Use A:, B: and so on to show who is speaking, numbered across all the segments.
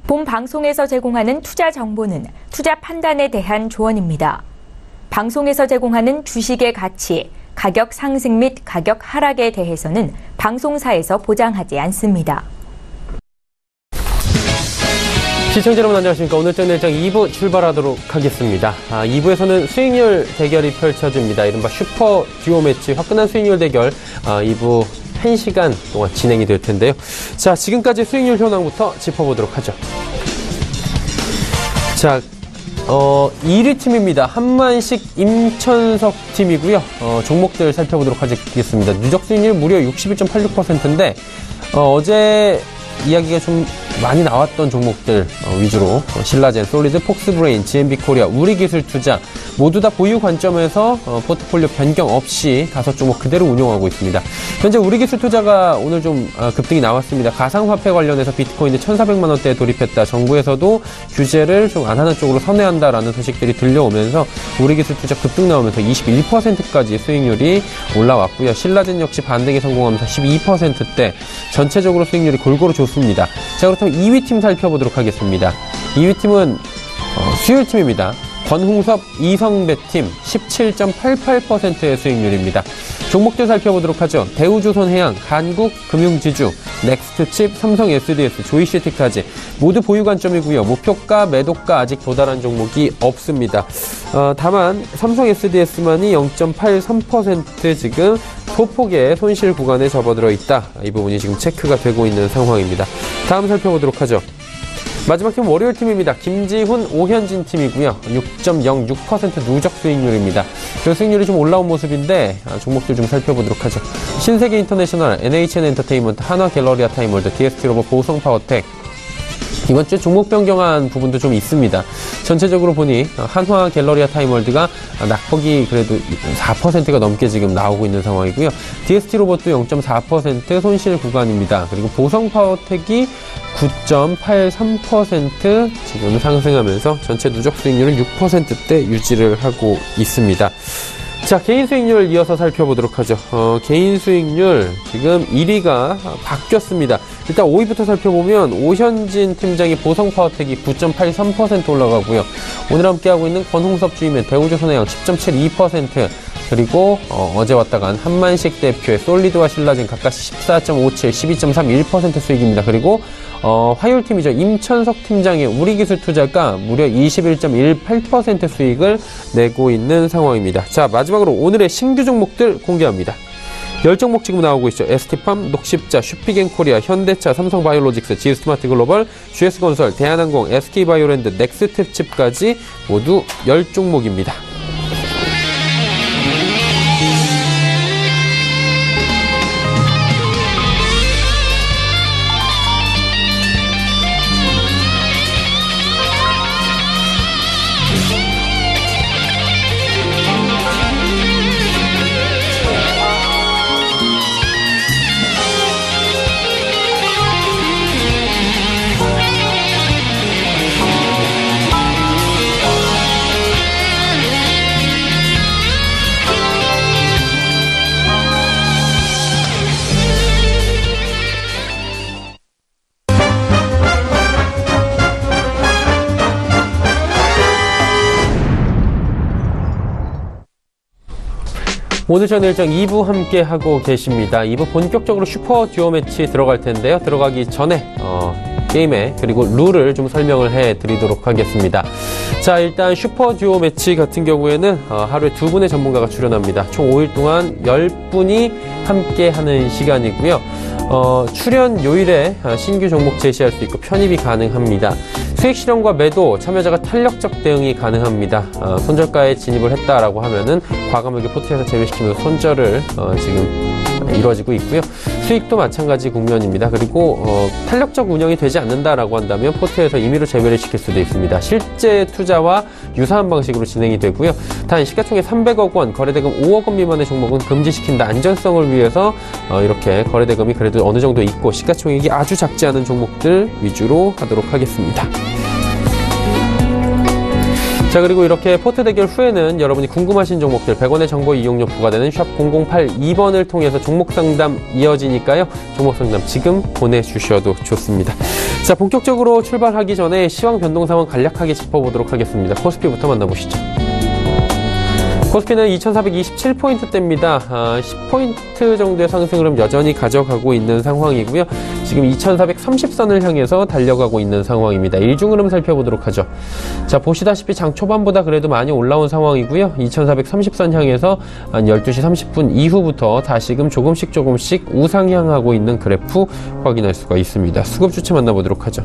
A: 본 방송에서 제공하는 투자 정보는 투자 판단에 대한 조언입니다. 방송에서 제공하는 주식의 가치, 가격 상승 및 가격 하락에 대해서는 방송사에서 보장하지 않습니다.
B: 시청자 여러분 안녕하십니까. 오늘 전1장 2부 출발하도록 하겠습니다. 2부에서는 수익률 대결이 펼쳐집니다. 이른바 슈퍼 듀오 매치 화끈한 수익률 대결 2부 1시간 동안 진행이 될 텐데요. 자, 지금까지 수익률 현황부터 짚어보도록 하죠. 자, 1위 팀입니다. 한만식 임천석 팀이고요. 종목들 살펴보도록 하겠습니다. 누적 수익률 무려 61.86%인데 어제 이야기가 좀 많이 나왔던 종목들 위주로 신라젠, 솔리드, 폭스브레인, GMB코리아, 우리기술투자 모두 다 보유 관점에서 포트폴리오 변경 없이 5종목 그대로 운용하고 있습니다. 현재 우리기술투자가 오늘 좀 급등이 나왔습니다. 가상화폐 관련해서 비트코인이 1,400만 원대에 돌입했다. 정부에서도 규제를 좀 안 하는 쪽으로 선회한다라는 소식들이 들려오면서 우리기술투자 급등 나오면서 21%까지 수익률이 올라왔고요. 신라젠 역시 반등에 성공하면서 12%대 전체적으로 수익률이 골고루 좋습니다. 자, 그렇다면 2위 팀 살펴보도록 하겠습니다. 2위 팀은 수율팀입니다. 권홍섭, 이성배 팀 17.88%의 수익률입니다. 종목들 살펴보도록 하죠. 대우조선해양, 한국금융지주, 넥스트칩, 삼성 SDS, 조이시티까지 모두 보유 관점이고요. 목표가, 매도가 아직 도달한 종목이 없습니다. 다만 삼성 SDS만이 0.83% 지금 소폭의 손실 구간에 접어들어 있다. 이 부분이 지금 체크가 되고 있는 상황입니다. 다음 살펴보도록 하죠. 마지막 팀 월요일 팀입니다. 김지훈, 오현진 팀이고요. 6.06% 누적 수익률입니다. 그 수익률이 좀 올라온 모습인데 종목들 좀 살펴보도록 하죠. 신세계 인터내셔널, NHN 엔터테인먼트, 한화 갤러리아 타임월드, DST로봇, 보성파워텍. 이번 주에 종목 변경한 부분도 좀 있습니다. 전체적으로 보니 한화 갤러리아 타임월드가 낙폭이 그래도 4%가 넘게 지금 나오고 있는 상황이고요. DST로봇도 0.4% 손실 구간입니다. 그리고 보성파워텍이 9.83% 지금 상승하면서 전체 누적 수익률은 6%대 유지를 하고 있습니다. 자, 개인 수익률 이어서 살펴보도록 하죠. 개인 수익률 지금 1위가 바뀌었습니다. 일단 5위부터 살펴보면 오현진 팀장의 보성파워텍이 9.83% 올라가고요. 오늘 함께하고 있는 권홍섭 주임의 대우조선해양 10.72%, 그리고 어제 왔다 간 한만식 대표의 솔리드와 신라젠 각각 14.57, 12.31% 수익입니다. 그리고 화요일팀이죠. 임천석 팀장의 우리기술투자가 무려 21.18% 수익을 내고 있는 상황입니다. 자, 마지막으로 오늘의 신규 종목들 공개합니다. 10종목 지금 나오고 있죠. ST팜, 녹십자, 슈피겐코리아, 현대차, 삼성바이오로직스, 지스마트글로벌, GS건설, 대한항공, SK바이오랜드, 넥스트칩까지 모두 10종목입니다. 오늘 저는 일정 2부 함께 하고 계십니다. 2부 본격적으로 슈퍼 듀오 매치 들어갈 텐데요. 들어가기 전에 게임에 그리고 룰을 좀 설명을 해드리도록 하겠습니다. 자, 일단 슈퍼 듀오 매치 같은 경우에는 하루에 2분의 전문가가 출연합니다. 총 5일 동안 10분이 함께 하는 시간이고요. 출연 요일에 신규 종목 제시할 수 있고 편입이 가능합니다. 수익 실현과 매도, 참여자가 탄력적 대응이 가능합니다. 손절가에 진입을 했다라고 하면은 과감하게 포트에서 제외시키면서 손절을 지금 이루어지고 있고요. 수익도 마찬가지 국면입니다. 그리고 탄력적 운영이 되지 않는다라고 한다면 포트에서 임의로 제외를 시킬 수도 있습니다. 실제 투자와 유사한 방식으로 진행이 되고요. 단 시가총액 300억 원, 거래대금 5억 원 미만의 종목은 금지시킨다. 안전성을 위해서 이렇게 거래대금이 그래도 어느 정도 있고 시가총액이 아주 작지 않은 종목들 위주로 하도록 하겠습니다. 자, 그리고 이렇게 포트 대결 후에는 여러분이 궁금하신 종목들 100원의 정보 이용료 부과되는 샵 0082번을 통해서 종목 상담 이어지니까요. 종목 상담 지금 보내주셔도 좋습니다. 자, 본격적으로 출발하기 전에 시황 변동 상황 간략하게 짚어보도록 하겠습니다. 코스피부터 만나보시죠. 코스피는 2427포인트대입니다. 10포인트 정도의 상승 흐름 여전히 가져가고 있는 상황이고요. 지금 2430선을 향해서 달려가고 있는 상황입니다. 일중 흐름 살펴보도록 하죠. 자, 보시다시피 장 초반보다 그래도 많이 올라온 상황이고요. 2430선 향해서 한 12시 30분 이후부터 다시금 조금씩 우상향하고 있는 그래프 확인할 수가 있습니다. 수급 주체 만나보도록 하죠.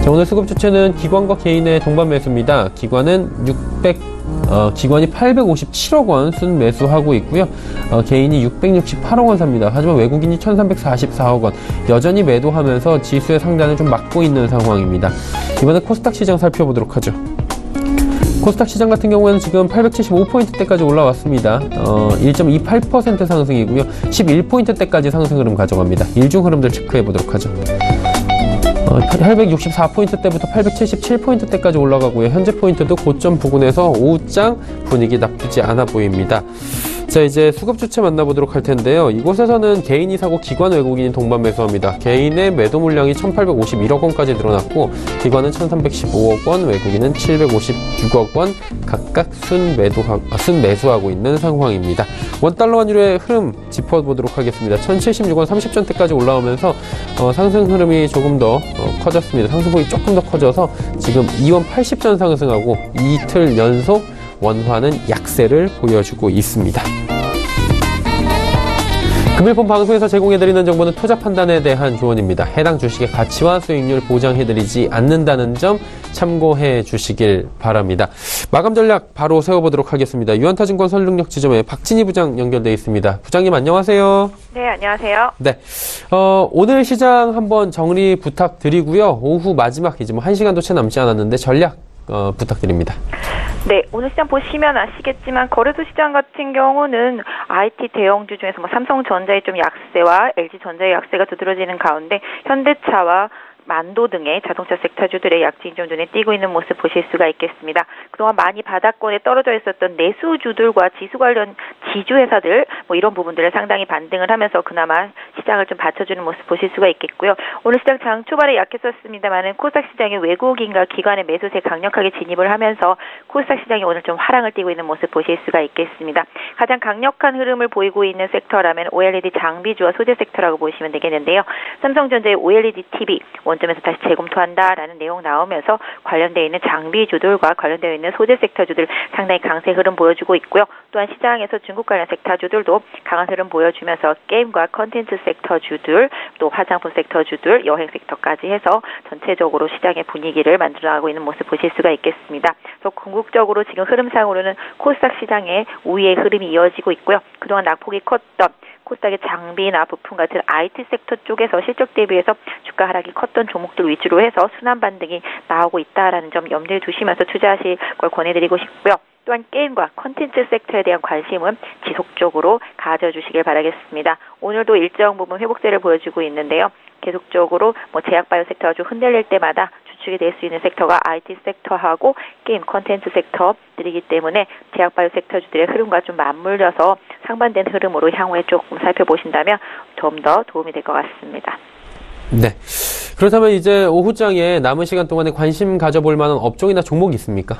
B: 자, 오늘 수급 주체는 기관과 개인의 동반 매수입니다. 기관이 857억 원 순매수하고 있고요. 개인이 668억 원 삽니다. 하지만 외국인이 1344억 원 여전히 매도하면서 지수의 상단을 좀 막고 있는 상황입니다. 이번에 코스닥 시장 살펴보도록 하죠. 코스닥 시장 같은 경우에는 지금 875포인트대까지 올라왔습니다. 1.28% 상승이고요. 11포인트대까지 상승 흐름 가져갑니다. 일중 흐름들 체크해보도록 하죠. 864포인트대부터 877포인트대까지 올라가고요. 현재 포인트도 고점 부근에서 오후장 분위기 나쁘지 않아 보입니다. 자, 이제 수급 주체 만나보도록 할 텐데요. 이곳에서는 개인이 사고 기관 외국인이 동반 매수합니다. 개인의 매도 물량이 1851억 원까지 늘어났고 기관은 1315억 원, 외국인은 756억 원 각각 순매수하고 있는 상황입니다. 원달러 환율의 흐름 짚어보도록 하겠습니다. 1076원 30전대까지 올라오면서 상승 흐름이 조금 더 커졌습니다. 상승폭이 조금 더 커져서 지금 2원 80전 상승하고 이틀 연속 원화는 약세를 보여주고 있습니다. 금일본 방송에서 제공해드리는 정보는 투자 판단에 대한 조언입니다. 해당 주식의 가치와 수익률 보장해드리지 않는다는 점 참고해 주시길 바랍니다. 마감 전략 바로 세워보도록 하겠습니다. 유한타증권 선릉역 지점에 박진희 부장 연결되어 있습니다. 부장님 안녕하세요.
C: 네, 안녕하세요.
B: 네, 오늘 시장 한번 정리 부탁드리고요. 오후 마지막 이제 1시간도 채 남지 않았는데 전략 부탁드립니다.
C: 네, 오늘 시장 보시면 아시겠지만 거래소 시장 같은 경우는 IT 대형주 중에서 삼성전자의 좀 약세와 LG전자의 약세가 두드러지는 가운데 현대차와 만도 등의 자동차 섹터주들의 약진이 좀 눈에 띄고 있는 모습 보실 수가 있겠습니다. 그동안 많이 바닥권에 떨어져 있었던 내수주들과 지수 관련 지주회사들 이런 부분들을 상당히 반등을 하면서 그나마 시장을 좀 받쳐주는 모습 보실 수가 있겠고요. 오늘 시장 장 초반에 약했었습니다만은 코스닥 시장에 외국인과 기관의 매수세 강력하게 진입을 하면서 코스닥 시장이 오늘 좀 화랑을 띠고 있는 모습 보실 수가 있겠습니다. 가장 강력한 흐름을 보이고 있는 섹터라면 OLED 장비주와 소재 섹터라고 보시면 되겠는데요. 삼성전자의 OLED TV 원점에서 다시 재검토한다라는 내용 나오면서 관련되어 있는 장비주들과 관련되어 있는 소재 섹터주들 상당히 강세 흐름 보여주고 있고요. 또한 시장에서 중국 관련 섹터주들도 강한 흐름 보여주면서 게임과 컨텐츠 섹터주들, 또 화장품 섹터주들, 여행 섹터까지 해서 전체적으로 시장의 분위기를 만들어가고 있는 모습 보실 수가 있겠습니다. 그래서 궁극적으로 지금 흐름상으로는 코스닥 시장의 우위의 흐름이 이어지고 있고요. 그동안 낙폭이 컸던 코스닥의 장비나 부품 같은 IT 섹터 쪽에서 실적 대비해서 주가 하락이 컸던 종목들 위주로 해서 순환 반등이 나오고 있다라는 점 염두에 두시면서 투자하실 걸 권해드리고 싶고요. 또한 게임과 콘텐츠 섹터에 대한 관심은 지속적으로 가져주시길 바라겠습니다. 오늘도 일정 부분 회복세를 보여주고 있는데요. 계속적으로 제약바이오 섹터가 좀 흔들릴 때마다 주축이 될 수 있는 sek터가 IT 섹터하고 게임 콘텐츠 섹터들이기 때문에 제약바이오 섹터주들의 흐름과 좀 맞물려서 상반된 흐름으로 향후에 조금 살펴보신다면 좀 더 도움이 될 것 같습니다.
B: 네. 그렇다면 이제 오후장에 남은 시간 동안에 관심 가져볼 만한 업종이나 종목이 있습니까?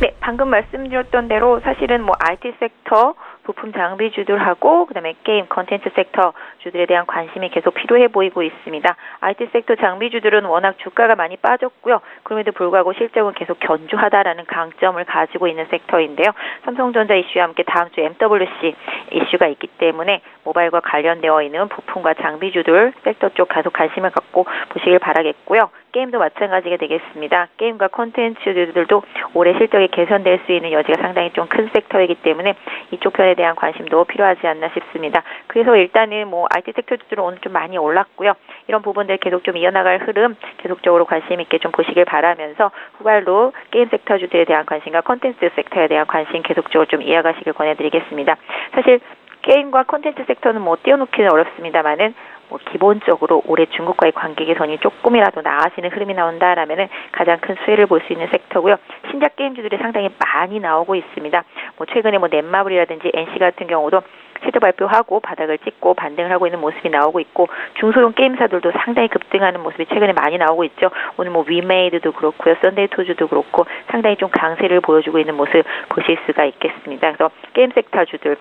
C: 네, 방금 말씀드렸던 대로 사실은 IT 섹터 부품 장비주들하고 그다음에 게임 콘텐츠 섹터 주들에 대한 관심이 계속 필요해 보이고 있습니다. IT 섹터 장비주들은 워낙 주가가 많이 빠졌고요. 그럼에도 불구하고 실적은 계속 견조하다라는 강점을 가지고 있는 섹터인데요. 삼성전자 이슈와 함께 다음 주 MWC 이슈가 있기 때문에 모바일과 관련되어 있는 부품과 장비주들 섹터 쪽 계속 관심을 갖고 보시길 바라겠고요. 게임도 마찬가지가 되겠습니다. 게임과 콘텐츠들도 올해 실적이 개선될 수 있는 여지가 상당히 좀 큰 섹터이기 때문에 이쪽 편에 대한 관심도 필요하지 않나 싶습니다. 그래서 일단은 IT 섹터들은 오늘 좀 많이 올랐고요. 이런 부분들 계속 좀 이어나갈 흐름 계속적으로 관심 있게 좀 보시길 바라면서 후발로 게임 섹터주들에 대한 관심과 콘텐츠 섹터에 대한 관심 계속적으로 좀 이어가시길 권해드리겠습니다. 사실 게임과 콘텐츠 섹터는 띄워놓기는 어렵습니다만은 뭐 기본적으로 올해 중국과의 관계 개선이 조금이라도 나아지는 흐름이 나온다라면은 가장 큰 수혜를 볼 수 있는 섹터고요. 신작 게임주들이 상당히 많이 나오고 있습니다. 뭐 최근에 뭐 넷마블이라든지 NC 같은 경우도 실적 발표하고 바닥을 찍고 반등을 하고 있는 모습이 나오고 있고 중소형 게임사들도 상당히 급등하는 모습이 최근에 많이 나오고 있죠. 오늘 뭐 위메이드도 그렇고요. 썬데이 토즈도 그렇고 상당히 좀 강세를 보여주고 있는 모습 보실 수가 있겠습니다. 그래서 게임 섹터주들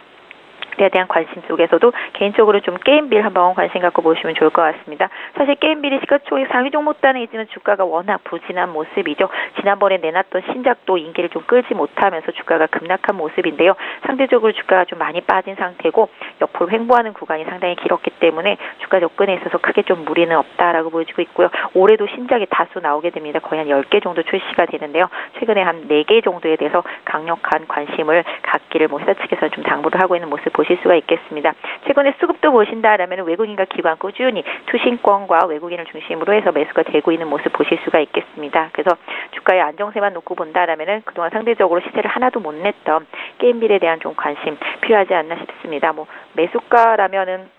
C: 에 대한 관심 속에서도 개인적으로 좀 게임빌 한번 관심 갖고 보시면 좋을 것 같습니다. 사실 게임빌이 시가총액 상위 종목단에 있지만 주가가 워낙 부진한 모습이죠. 지난번에 내놨던 신작도 인기를 좀 끌지 못하면서 주가가 급락한 모습인데요. 상대적으로 주가가 좀 많이 빠진 상태고 옆으로 횡보하는 구간이 상당히 길었기 때문에 주가 접근에 있어서 크게 좀 무리는 없다라고 보여지고 있고요. 올해도 신작이 다수 나오게 됩니다. 거의 한 10개 정도 출시가 되는데요. 최근에 한 4개 정도에 대해서 강력한 관심을 갖기를 뭐 회사 측에서 좀 당부를 하고 있는 모습 보실 수가 있겠습니다. 최근에 수급도 보신다라면 외국인과 기관 꾸준히 투신권과 외국인을 중심으로 해서 매수가 되고 있는 모습 보실 수가 있겠습니다. 그래서 주가의 안정세만 놓고 본다라면은 그동안 상대적으로 시세를 하나도 못 냈던 게임빌에 대한 좀 관심 필요하지 않나 싶습니다. 뭐 매수가라면은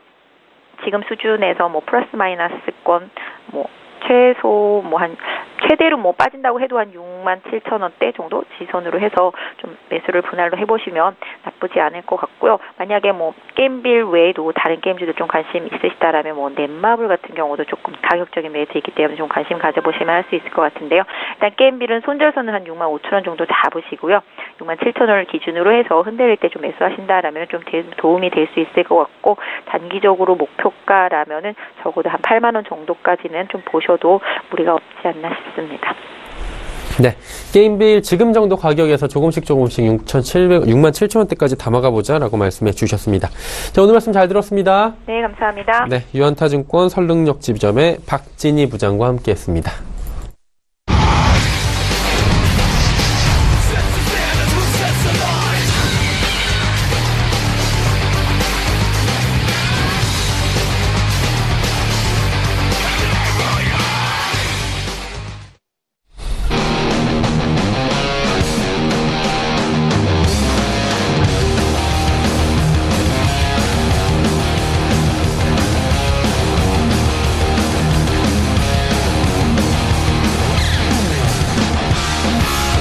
C: 지금 수준에서 뭐 플러스 마이너스권 뭐 최소 뭐 한 최대로 뭐 빠진다고 해도 한 67,000원대 정도 지선으로 해서 좀 매수를 분할로 해보시면 나쁘지 않을 것 같고요. 만약에 뭐 게임빌 외에도 다른 게임주들 좀 관심 있으시다라면 뭐 넷마블 같은 경우도 조금 가격적인 메리트 있기 때문에 좀 관심 가져보시면 할 수 있을 것 같은데요. 일단 게임빌은 손절선은 한 65,000원 정도 잡으시고요. 67,000원을 기준으로 해서 흔들릴 때 좀 매수하신다라면 좀 도움이 될 수 있을 것 같고 단기적으로 목표가라면은 적어도 한 8만 원 정도까지는 좀 보셔도 무리가 없지 않나 싶습니다.
B: 네. 게임빌 지금 정도 가격에서 조금씩 67,000원대까지 담아가보자 라고 말씀해 주셨습니다. 자, 오늘 말씀 잘 들었습니다.
C: 네, 감사합니다.
B: 네. 유한타증권 설릉역 지점의 박진희 부장과 함께 했습니다.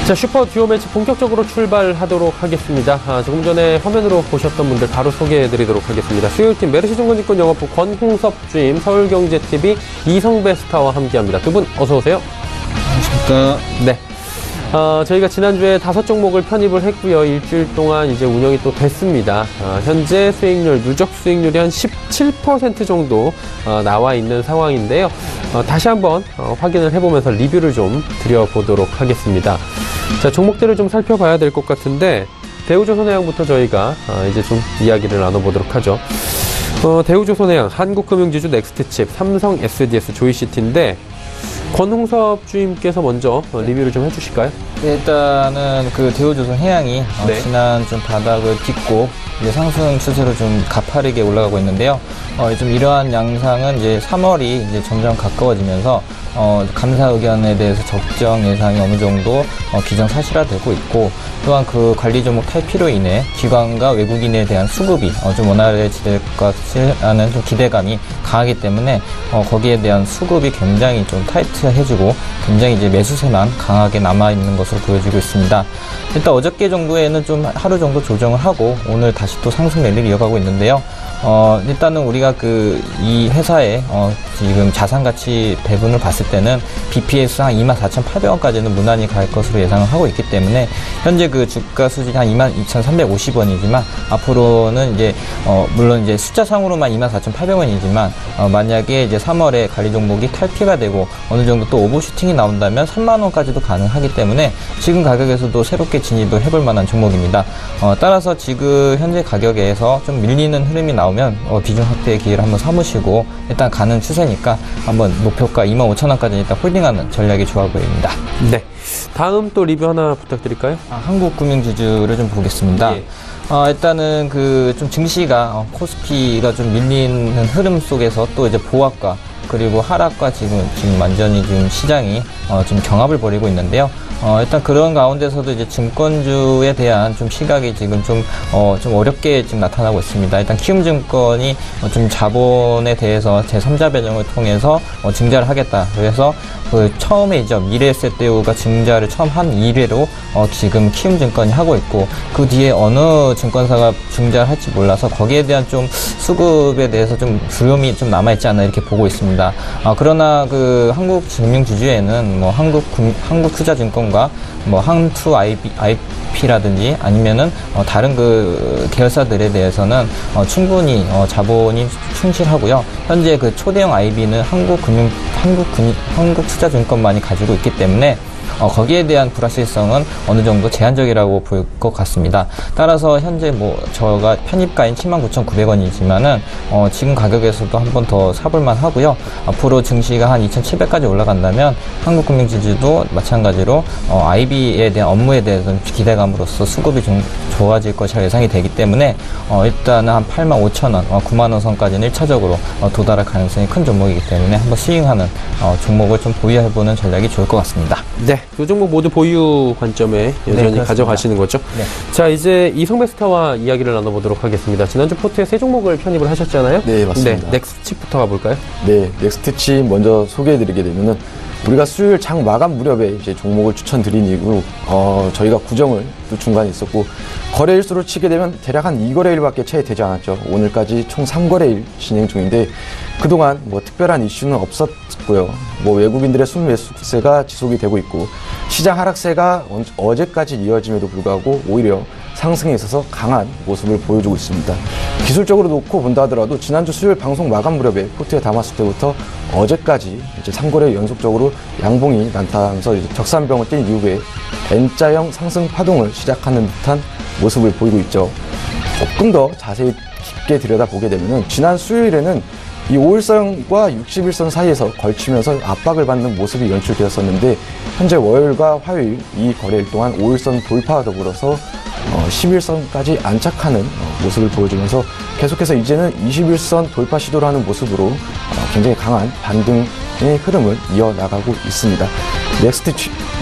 B: 자, 슈퍼 듀오 매치 본격적으로 출발하도록 하겠습니다. 조금 전에 화면으로 보셨던 분들 바로 소개해드리도록 하겠습니다. 수요일팀 메르시증권증권 영업부 권홍섭 주임, 서울경제TV 이성배 스타와 함께합니다. 두 분 어서 오세요.
D: 안녕하십니까.
B: 네. 저희가 지난주에 5종목을 편입을 했고요. 일주일 동안 이제 운영이 또 됐습니다. 현재 수익률, 누적 수익률이 한 17% 정도 나와 있는 상황인데요. 다시 한번 확인을 해보면서 리뷰를 좀 드려보도록 하겠습니다. 자, 종목들을 좀 살펴봐야 될 것 같은데 대우조선해양부터 저희가 이제 좀 이야기를 나눠보도록 하죠. 대우조선해양, 한국금융지주 넥스트칩, 삼성 SDS, 조이시티인데 권홍섭 주임께서 먼저 리뷰를 좀 해주실까요?
D: 네, 일단은 그 대우조선해양이
B: 네.
D: 지난 좀 바닥을 딛고 이제 상승 추세로 좀 가파르게 올라가고 있는데요. 좀 이러한 양상은 이제 3월이 이제 점점 가까워지면서 감사 의견에 대해서 적정 예상이 어느 정도 기정사실화되고 있고, 또한 그 관리 종목 탈피로 인해 기관과 외국인에 대한 수급이 좀 원활해질 것이라는 좀 기대감이 강하기 때문에 거기에 대한 수급이 굉장히 좀 타이트해지고 굉장히 이제 매수세만 강하게 남아있는 것으로 보여지고 있습니다. 일단 어저께 정도에는 좀 하루 정도 조정을 하고 오늘 다시 또 상승 랠리를 이어가고 있는데요. 일단은 우리가 이 회사의 지금 자산가치 배분을 봤을 때는 BPS 한 24,800원까지는 무난히 갈 것으로 예상을 하고 있기 때문에 현재 그 주가 수준이 한 22,350원이지만 앞으로는 이제 물론 이제 숫자상으로만 24,800원이지만 만약에 이제 3월에 관리 종목이 탈피가 되고 어느 정도 또 오버슈팅이 나온다면 3만원까지도 가능하기 때문에 지금 가격에서도 새롭게 진입을 해볼 만한 종목입니다. 따라서 지금 현재 가격에서 좀 밀리는 흐름이 나오면 비중 확대의 기회를 한번 삼으시고 일단 가는 추세니까 한번 목표가 25,000원까지 일단 홀딩하는 전략이 좋아 보입니다.
B: 네. 다음 또 리뷰 하나 부탁드릴까요?
D: 한국금융지주를 좀 보겠습니다.
B: 예.
D: 일단은 좀 증시가 코스피가 좀 밀리는 흐름 속에서 또 이제 보합과 그리고 하락과 지금 완전히 지금 시장이 지금 경합을 벌이고 있는데요. 일단 그런 가운데서도 이제 증권주에 대한 좀 시각이 지금 좀 어렵게 지금 나타나고 있습니다. 일단 키움증권이 좀 자본에 대해서 제3자 변형을 통해서 증자를 하겠다. 그래서 그 처음에 이제 미래에셋대우가 증자를 처음 한 이래로 지금 키움증권이 하고 있고, 그 뒤에 어느 증권사가 증자를 할지 몰라서 거기에 대한 좀 수급에 대해서 좀 두려움이 좀 남아있지 않나 이렇게 보고 있습니다. 그러나 그 한국증명주주에는 뭐 한국투자증권과 뭐 항투 IP라든지 아니면은 다른 그 계열사들에 대해서는 충분히 자본이 충실하고요. 현재 그 초대형 IB는 한국투자증권만이 가지고 있기 때문에 거기에 대한 불확실성은 어느 정도 제한적이라고 보일 것 같습니다. 따라서 현재 뭐 저가 편입가인 79,900원이지만은 지금 가격에서도 한 번 더 사볼만 하고요. 앞으로 증시가 한 2,700까지 올라간다면 한국금융지주도 마찬가지로 IB에 대한 업무에 대해서는 기대감으로써 수급이 좀 좋아질 것이라 예상이 되기 때문에 일단은 한 85,000원, 9만원 선까지는 1차적으로 도달할 가능성이 큰 종목이기 때문에 한번 스윙하는 종목을 좀 보유해보는 전략이 좋을 것 같습니다.
B: 네, 두 종목 모두 보유 관점에 여전히
D: 네,
B: 가져가시는 거죠.
D: 네.
B: 자, 이제 이성베스타와 이야기를 나눠보도록 하겠습니다. 지난주 포트에 세 종목을 편입을 하셨잖아요.
E: 네, 맞습니다.
B: 네, 넥스트칩부터 가볼까요?
E: 네, 넥스트칩 먼저 소개해드리게 되면은 우리가 수요일 장 마감 무렵에 이제 종목을 추천드린 이후 저희가 구정을 또 중간에 있었고, 거래일수로 치게 되면 대략 한 2거래일밖에 채 되지 않았죠. 오늘까지 총 3거래일 진행 중인데 그동안 뭐 특별한 이슈는 없었고요. 뭐 외국인들의 순매수세가 지속이 되고 있고, 시장 하락세가 어제까지 이어짐에도 불구하고 오히려 상승에 있어서 강한 모습을 보여주고 있습니다. 기술적으로 놓고 본다 하더라도 지난주 수요일 방송 마감 무렵에 포트에 담았을 때부터 어제까지 이제 3거래 연속적으로 양봉이 나타나면서 이제 적산병을 띈 이후에 N자형 상승 파동을 시작하는 듯한 모습을 보이고 있죠. 조금 더 자세히 깊게 들여다보게 되면은 지난 수요일에는 이 5일선과 60일선 사이에서 걸치면서 압박을 받는 모습이 연출되었었는데, 현재 월요일과 화요일 이 거래일 동안 5일선 돌파와 더불어서 10일선까지 안착하는 모습을 보여주면서 계속해서 이제는 21선 돌파 시도를 하는 모습으로 굉장히 강한 반등의 흐름을 이어나가고 있습니다.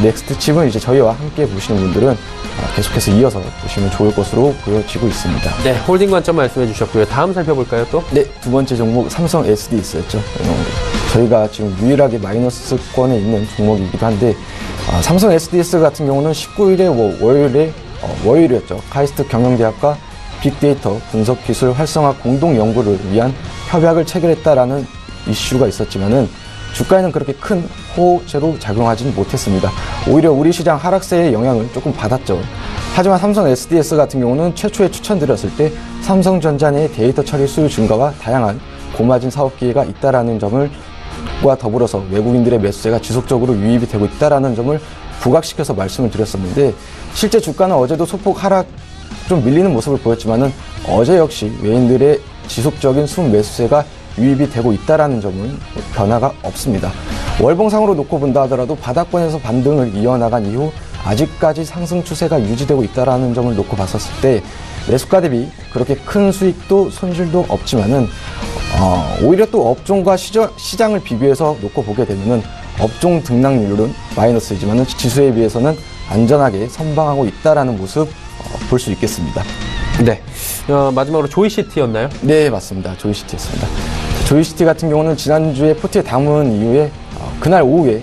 E: 넥스트칩은 이제 저희와 함께 보시는 분들은 계속해서 이어서 보시면 좋을 것으로 보여지고 있습니다.
B: 네, 홀딩 관점 말씀해 주셨고요. 다음 살펴볼까요, 또?
E: 네, 두 번째 종목 삼성 SDS였죠. 저희가 지금 유일하게 마이너스권에 있는 종목이기도 한데, 삼성 SDS 같은 경우는 19일에 월요일이었죠. 카이스트 경영대학과 빅데이터 분석기술 활성화 공동 연구를 위한 협약을 체결했다라는 이슈가 있었지만은 주가에는 그렇게 큰 호재로 작용하지는 못했습니다. 오히려 우리 시장 하락세의 영향을 조금 받았죠. 하지만 삼성 SDS 같은 경우는 최초에 추천드렸을 때 삼성전자 내 데이터 처리 수요 증가와 다양한 고마진 사업 기회가 있다라는 점과 더불어서 외국인들의 매수세가 지속적으로 유입이 되고 있다라는 점을 부각시켜서 말씀을 드렸었는데, 실제 주가는 어제도 소폭 하락 좀 밀리는 모습을 보였지만은 어제 역시 외인들의 지속적인 순매수세가 유입이 되고 있다라는 점은 변화가 없습니다. 월봉상으로 놓고 본다 하더라도 바닥권에서 반등을 이어나간 이후 아직까지 상승 추세가 유지되고 있다라는 점을 놓고 봤었을 때 매수가 대비 그렇게 큰 수익도 손실도 없지만은 오히려 또 업종과 시장을 비교해서 놓고 보게 되면은 업종 등락률은 마이너스이지만은 지수에 비해서는 안전하게 선방하고 있다라는 모습 볼 수 있겠습니다.
B: 네. 마지막으로 조이시티였나요?
E: 네, 맞습니다. 조이시티였습니다. 조이시티 같은 경우는 지난주에 포트에 담은 이후에 그날 오후에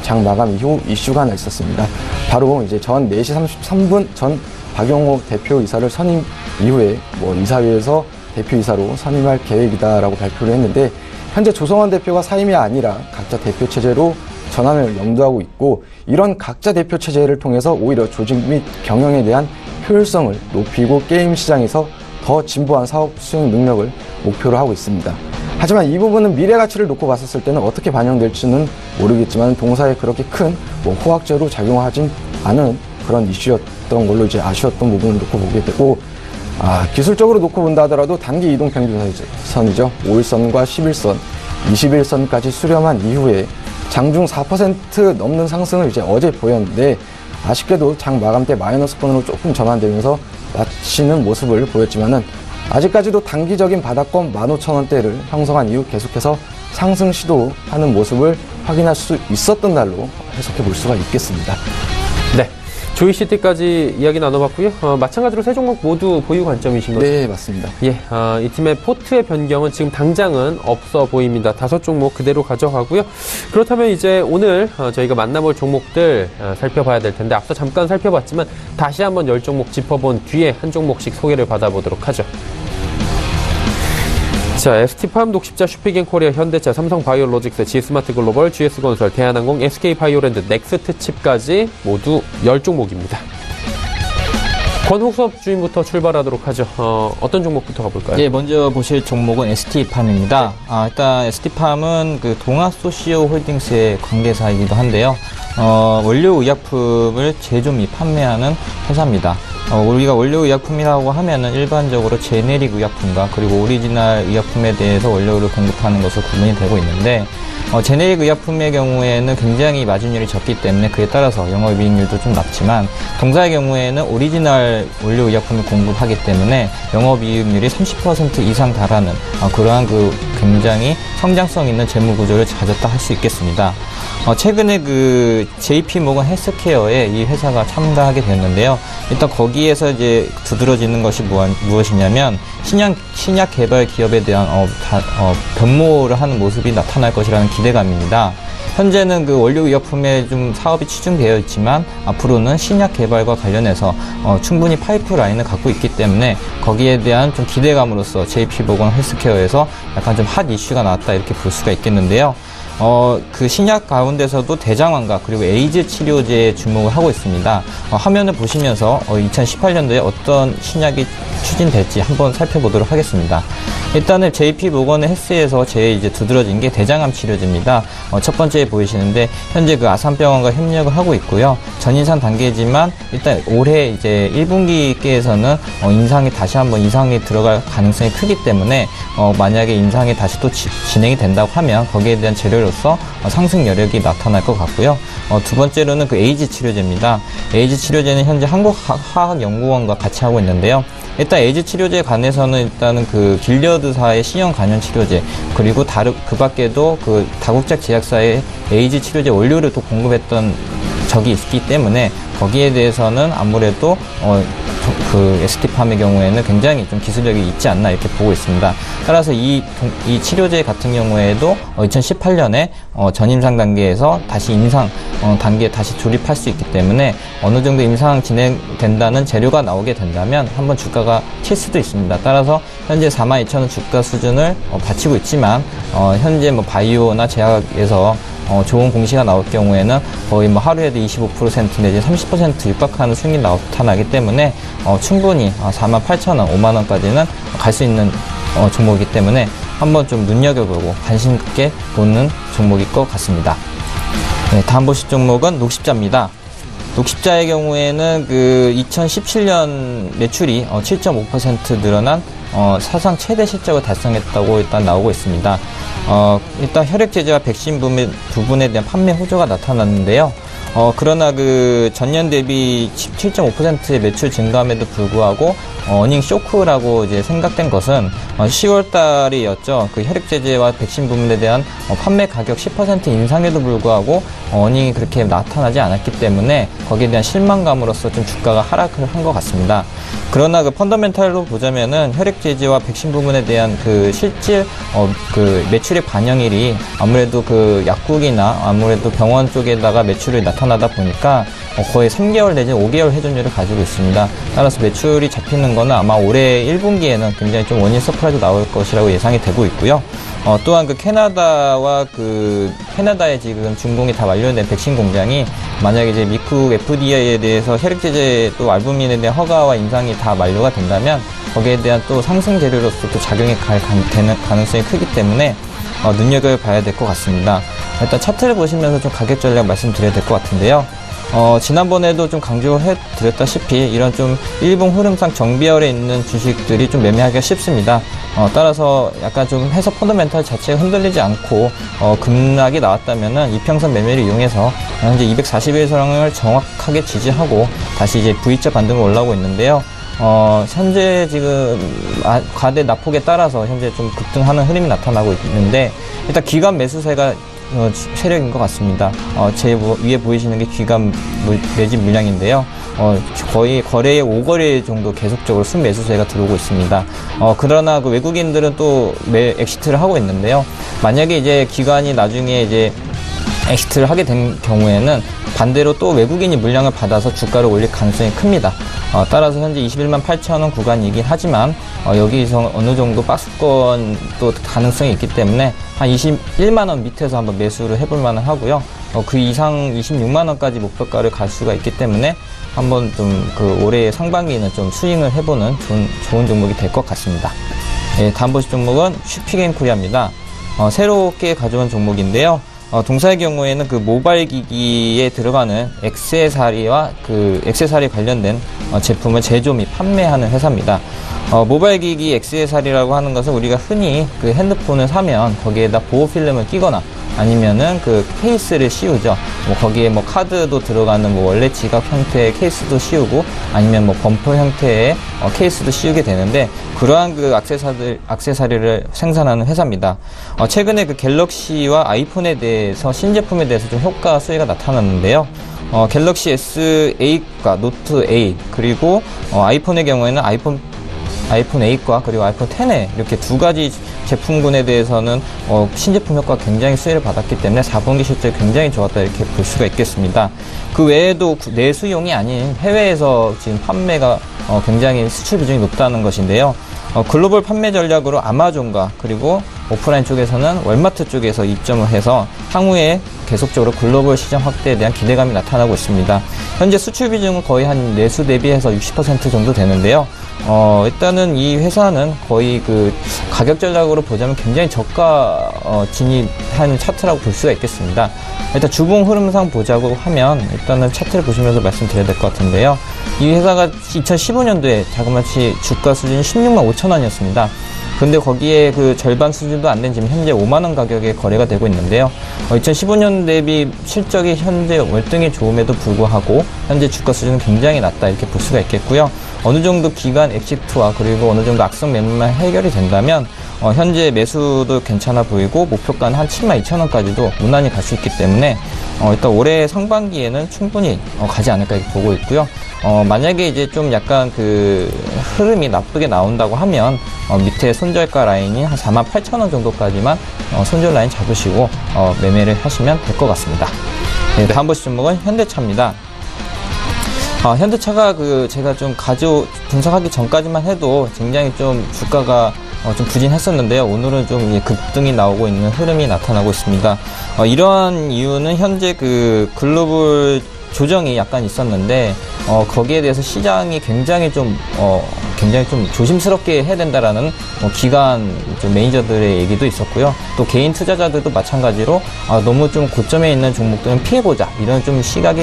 E: 장 마감 이후 이슈가 하나 있었습니다. 바로 이제 전 4시 33분 전 박용호 대표이사를 선임 이후에 이사회에서 대표이사로 선임할 계획이다라고 발표를 했는데, 현재 조성환 대표가 사임이 아니라 각자 대표 체제로 전환을 염두하고 있고, 이런 각자 대표 체제를 통해서 오히려 조직 및 경영에 대한 효율성을 높이고 게임 시장에서 더 진보한 사업 수행 능력을 목표로 하고 있습니다. 하지만 이 부분은 미래 가치를 놓고 봤었을 때는 어떻게 반영될지는 모르겠지만 동사에 그렇게 큰 호황제로 작용하진 않은 그런 이슈였던 걸로 이제 아쉬웠던 부분을 놓고 보게 되고, 기술적으로 놓고 본다 하더라도 단기 이동 평균선이죠. 5일선과 11선, 21선까지 수렴한 이후에 장중 4% 넘는 상승을 이제 어제 보였는데, 아쉽게도 장 마감 때 마이너스권으로 조금 전환되면서 마치는 모습을 보였지만은 아직까지도 단기적인 바닥권 15,000원대를 형성한 이후 계속해서 상승 시도하는 모습을 확인할 수 있었던 날로 해석해 볼 수가 있겠습니다.
B: 네. 조이시티까지 이야기 나눠봤고요. 마찬가지로 세 종목 모두 보유 관점이신 거죠?
E: 네, 맞습니다.
B: 예, 이 팀의 포트의 변경은 지금 당장은 없어 보입니다. 5종목 그대로 가져가고요. 그렇다면 이제 오늘 저희가 만나볼 종목들 살펴봐야 될 텐데 앞서 잠깐 살펴봤지만 다시 한번 10종목 짚어본 뒤에 한 종목씩 소개를 받아보도록 하죠. 자, ST팜, 녹십자, 슈피겐코리아, 현대차, 삼성바이오로직스, GS마트글로벌, GS건설, 대한항공, SK바이오랜드, 넥스트칩까지 모두 10종목입니다. 권호섭 주인부터 출발하도록 하죠. 어떤 종목부터 가볼까요?
D: 예, 먼저 보실 종목은 ST팜입니다. 일단 ST팜은 그 동아소시오홀딩스의 관계사이기도 한데요. 원료 의약품을 제조 및 판매하는 회사입니다. 우리가 원료 의약품이라고 하면은 일반적으로 제네릭 의약품과 그리고 오리지널 의약품에 대해서 원료를 공급하는 것으로 구분이 되고 있는데, 제네릭 의약품의 경우에는 굉장히 마진율이 적기 때문에 그에 따라서 영업이익률도 좀 낮지만, 동사의 경우에는 오리지널 원료 의약품을 공급하기 때문에 영업이익률이 30% 이상 달하는 그러한 그 굉장히 성장성 있는 재무 구조를 가졌다 할 수 있겠습니다. 최근에 그 JP 모건 헬스케어에 이 회사가 참가하게 됐는데요. 일단 거기에서 이제 두드러지는 것이 무엇이냐면 신약 개발 기업에 대한 변모를 하는 모습이 나타날 것이라는 기대감입니다. 현재는 그 원료 의약품에 좀 사업이 치중되어 있지만 앞으로는 신약 개발과 관련해서 충분히 파이프라인을 갖고 있기 때문에 거기에 대한 좀 기대감으로써 JP 모건 헬스케어에서 약간 좀 핫 이슈가 나왔다 이렇게 볼 수가 있겠는데요. 그 신약 가운데서도 대장암과 그리고 에이즈 치료제에 주목을 하고 있습니다. 화면을 보시면서 2018년도에 어떤 신약이 추진될지 한번 살펴보도록 하겠습니다. 일단은 JP 모건 헬스에서 제일 이제 두드러진 게 대장암 치료제입니다. 첫 번째에 보이시는데 현재 그 아산병원과 협력을 하고 있고요. 전인상 단계지만 일단 올해 이제 1분기께에서는 인상이 다시 한번 인상이 들어갈 가능성이 크기 때문에 만약에 인상이 다시 또 진행이 된다고 하면 거기에 대한 재료로서 상승 여력이 나타날 것 같고요. 두 번째로는 그 에이즈 치료제입니다. 에이즈 치료제는 현재 한국화학연구원과 같이 하고 있는데요. 일단 에이즈 치료제에 관해서는 일단은 그 길리어드사의 신형 간염 치료제 그리고 그 밖에도 그 다국적 제약사의 에이즈 치료제 원료를 또 공급했던 적이 있기 때문에 거기에 대해서는 아무래도 그 ST팜의 경우에는 굉장히 좀 기술력이 있지 않나 이렇게 보고 있습니다. 따라서 이 치료제 같은 경우에도 2018년에 전임상 단계에서 다시 임상 단계에 다시 조립할 수 있기 때문에 어느 정도 임상 진행된다는 재료가 나오게 된다면 한번 주가가 칠 수도 있습니다. 따라서 현재 42,000원 주가 수준을 받치고 있지만 현재 뭐 바이오나 제약에서 좋은 공시가 나올 경우에는 거의 뭐 하루에도 25% 내지 30% 육박하는 수익이 나타나기 때문에 충분히 48,000원, 5만원까지는 갈 수 있는 종목이기 때문에 한번 좀 눈여겨보고 관심 있게 보는 종목일 것 같습니다. 네, 다음 보실 종목은 녹십자입니다. 녹십자의 경우에는 그 2017년 매출이 7.5% 늘어난 사상 최대 실적을 달성했다고 일단 나오고 있습니다. 일단 혈액제제와 백신 부분에 대한 판매 호조가 나타났는데요. 그러나 그 전년 대비 7.5%의 매출 증가함에도 불구하고 어닝 쇼크라고 이제 생각된 것은 10월 달이었죠. 그 혈액제제와 백신 부분에 대한 판매 가격 10% 인상에도 불구하고 어닝이 그렇게 나타나지 않았기 때문에 거기에 대한 실망감으로써 좀 주가가 하락을 한 것 같습니다. 그러나 그 펀더멘탈로 보자면은 혈액제제와 백신 부분에 대한 그 실질 그 매출의 반영일이 아무래도 그 약국이나 아무래도 병원 쪽에다가 매출이 나타나다 보니까 거의 3개월 내지 5개월 회전율을 가지고 있습니다. 따라서 매출이 잡히는 거는 아마 올해 1분기에는 굉장히 좀 원인 서프라이즈 나올 것이라고 예상이 되고 있고요. 또한 그 캐나다에 지금 준공이 다 완료된 백신 공장이 만약에 이제 미국 FDA에 대해서 혈액제제 또 알부민에 대한 허가와 인상이 다 만료가 된다면 거기에 대한 또 상승 재료로서 또 작용이 되는 가능성이 크기 때문에 눈여겨봐야 될 것 같습니다. 일단 차트를 보시면서 좀 가격 전략 말씀드려야 될 것 같은데요. 지난번에도 좀 강조해드렸다시피 이런 좀 일봉 흐름상 정비열에 있는 주식들이 좀 매매하기가 쉽습니다. 따라서 약간 좀 해서 펀더멘탈 자체가 흔들리지 않고 급락이 나왔다면은 이평선 매매를 이용해서 현재 241선을 정확하게 지지하고 다시 이제 V자 반등을 올라오고 있는데요. 현재 지금 과대 낙폭에 따라서 현재 좀 급등하는 흐름이 나타나고 있는데, 일단 기관 매수세가 세력인 것 같습니다. 제 위에 보이시는 게 기관 매집 물량인데요. 거의 거래의 5거래 정도 계속적으로 순매수세가 들어오고 있습니다. 그러나 그 외국인들은 또 엑시트를 하고 있는데요. 만약에 이제 기관이 나중에 이제 엑시트를 하게 된 경우에는 반대로 또 외국인이 물량을 받아서 주가를 올릴 가능성이 큽니다. 따라서 현재 21만 8천원 구간이긴 하지만 여기서 어느 정도 박스권 또 가능성이 있기 때문에 한 21만원 밑에서 한번 매수를 해볼 만은 하고요. 그 이상 26만원까지 목표가를 갈 수가 있기 때문에 한번 좀 그 올해 상반기에는 좀 스윙을 해보는 좋은 종목이 될 것 같습니다. 예, 다음 보실 종목은 슈피겐코리아입니다. 새롭게 가져온 종목인데요. 동사의 경우에는 그 모바일 기기에 들어가는 액세서리와 그 액세서리 관련된 제품을 제조 및 판매하는 회사입니다. 모바일 기기 액세서리라고 하는 것은 우리가 흔히 그 핸드폰을 사면 거기에다 보호 필름을 끼거나 아니면은 그 케이스를 씌우죠. 뭐 거기에 뭐 카드도 들어가는 뭐 원래 지갑 형태의 케이스도 씌우고 아니면 뭐 범퍼 형태의 케이스도 씌우게 되는데, 그러한 그 액세서리를 생산하는 회사입니다. 최근에 그 갤럭시와 아이폰에 대해서 신제품에 대해서 좀 효과 수혜가 나타났는데요. 갤럭시 S8과 노트 8 그리고 아이폰의 경우에는 아이폰 8과 그리고 아이폰 10에 이렇게 두 가지 제품군에 대해서는 신제품 효과가 굉장히 수혜를 받았기 때문에 4분기 실적이 굉장히 좋았다 이렇게 볼 수가 있겠습니다. 그 외에도 내수용이 아닌 해외에서 지금 판매가 굉장히 수출 비중이 높다는 것인데요. 글로벌 판매 전략으로 아마존과 그리고 오프라인 쪽에서는 월마트 쪽에서 입점을 해서 향후에 계속적으로 글로벌 시장 확대에 대한 기대감이 나타나고 있습니다. 현재 수출 비중은 거의 한 내수 대비해서 60% 정도 되는데요. 일단은 이 회사는 거의 그 가격 전략으로 보자면 굉장히 저가 진입하는 차트라고 볼 수가 있겠습니다. 일단 주봉 흐름상 보자고 하면 일단은 차트를 보시면서 말씀드려야 될 것 같은데요. 이 회사가 2015년도에 자그마치 주가 수준이 16만 5천 원이었습니다. 근데 거기에 그 절반 수준도 안 된 지금 현재 5만원 가격에 거래가 되고 있는데요. 2015년 대비 실적이 현재 월등히 좋음에도 불구하고 현재 주가 수준은 굉장히 낮다 이렇게 볼 수가 있겠고요. 어느 정도 기간 엑시트와 그리고 어느 정도 악성 매물만 해결이 된다면 현재 매수도 괜찮아 보이고 목표가는 한 7만 2천 원까지도 무난히 갈 수 있기 때문에 일단 올해 상반기에는 충분히 가지 않을까 이렇게 보고 있고요. 만약에 이제 좀 약간 그 흐름이 나쁘게 나온다고 하면 밑에 손절가 라인이 한 4만 8천 원 정도까지만 손절 라인 잡으시고 매매를 하시면 될 것 같습니다. 네, 다음 보실 종목은 현대차입니다. 현대차가 제가 좀 분석하기 전까지만 해도 굉장히 좀 주가가 좀 부진했었는데요. 오늘은 좀 급등이 나오고 있는 흐름이 나타나고 있습니다. 이러한 이유는 현재 그 글로벌 조정이 약간 있었는데 거기에 대해서 시장이 굉장히 좀 조심스럽게 해야 된다라는 기관 좀 매니저들의 얘기도 있었고요. 또 개인 투자자들도 마찬가지로 너무 좀 고점에 있는 종목들은 피해보자 이런 좀 시각이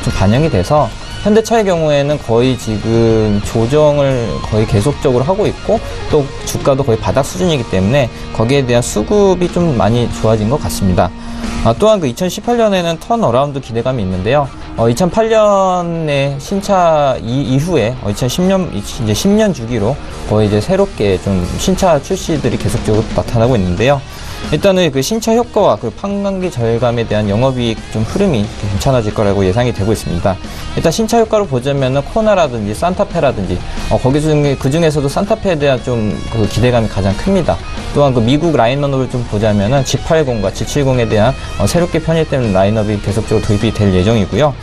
D: 좀 반영이 돼서 현대차의 경우에는 거의 지금 조정을 거의 계속적으로 하고 있고 또 주가도 거의 바닥 수준이기 때문에 거기에 대한 수급이 좀 많이 좋아진 것 같습니다. 또한 그 2018년에는 턴어라운드 기대감이 있는데요. 2008년에 신차 이후에 2010년 이제 10년 주기로 거의 이제 새롭게 좀 신차 출시들이 계속적으로 나타나고 있는데요. 일단은 그 신차 효과와 그 판관기 절감에 대한 영업이익 좀 흐름이 괜찮아질 거라고 예상이 되고 있습니다. 일단 신차 효과로 보자면은 코나라든지 산타페라든지 그 중에서도 산타페에 대한 좀 그 기대감이 가장 큽니다. 또한 그 미국 라인업을 좀 보자면은 G80과 G70에 대한 새롭게 편입되는 라인업이 계속적으로 도입이 될 예정이고요.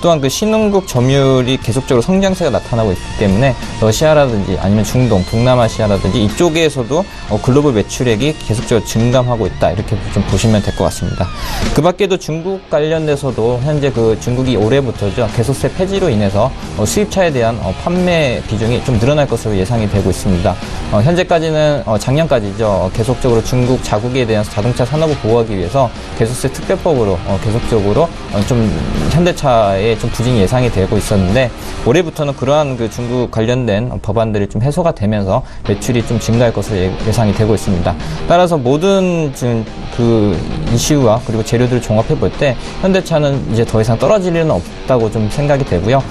D: 또한 그 신흥국 점유율이 계속적으로 성장세가 나타나고 있기 때문에 러시아라든지 아니면 중동, 동남아시아라든지 이쪽에서도 글로벌 매출액이 계속적으로 증감하고 있다 이렇게 좀 보시면 될 것 같습니다. 그 밖에도 중국 관련돼서도 현재 그 중국이 올해부터죠 개소세 폐지로 인해서 수입차에 대한 판매 비중이 좀 늘어날 것으로 예상이 되고 있습니다. 현재까지는 작년까지죠 계속적으로 중국 자국에 대한 자동차 산업을 보호하기 위해서 개소세 특별법으로 계속적으로 좀 현대차에 좀 부진이 예상이 되고 있었는데 올해부터는 그러한 그 중국 관련된 법안들이 좀 해소가 되면서 매출이 좀 증가할 것으로 예상이 되고 있습니다. 따라서 모든 지금 그 이슈와 그리고 재료들을 종합해 볼 때 현대차는 이제 더 이상 떨어질 일은 없다고 좀 생각이 되고요.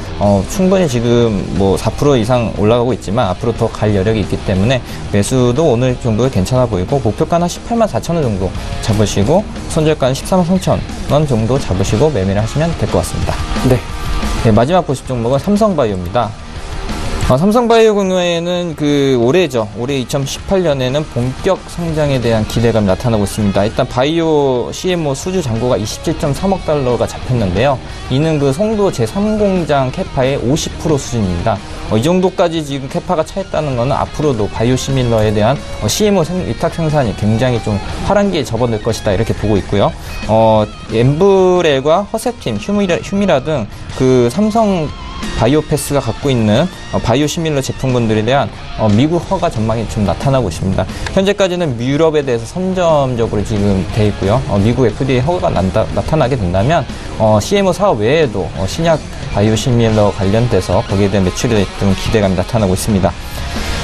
D: 충분히 지금 뭐 4% 이상 올라가고 있지만 앞으로 더 갈 여력이 있기 때문에 매수도 오늘 정도 괜찮아 보이고 목표가는 18만 4천 원 정도 잡으시고 손절가는 13만 3천 원 정도 잡으시고 매매를 하시면 될 것 같습니다. 네, 마지막 보실 종목은 삼성바이오입니다. 삼성바이오 경우에는 올해죠. 올해 2018년에는 본격 성장에 대한 기대감이 나타나고 있습니다. 일단 바이오 CMO 수주 잔고가 27.3억 달러가 잡혔는데요. 이는 그 송도 제3공장 캐파의 50% 수준입니다. 이 정도까지 지금 캐파가 차있다는 것은 앞으로도 바이오 시밀러에 대한 CMO 위탁 생산이 굉장히 좀 화랑기에 접어들 것이다 이렇게 보고 있고요. 엠브렐과 허셉팀, 휴미라 등 그 삼성 바이오패스가 갖고 있는 바이오 시밀러 제품군들에 대한 미국 허가 전망이 좀 나타나고 있습니다. 현재까지는 유럽에 대해서 선점적으로 지금 돼 있고요. 미국 FDA 허가가 나타나게 된다면 CMO 사업 외에도 신약 바이오 시밀러 관련돼서 거기에 대한 매출에 좀 기대감이 나타나고 있습니다.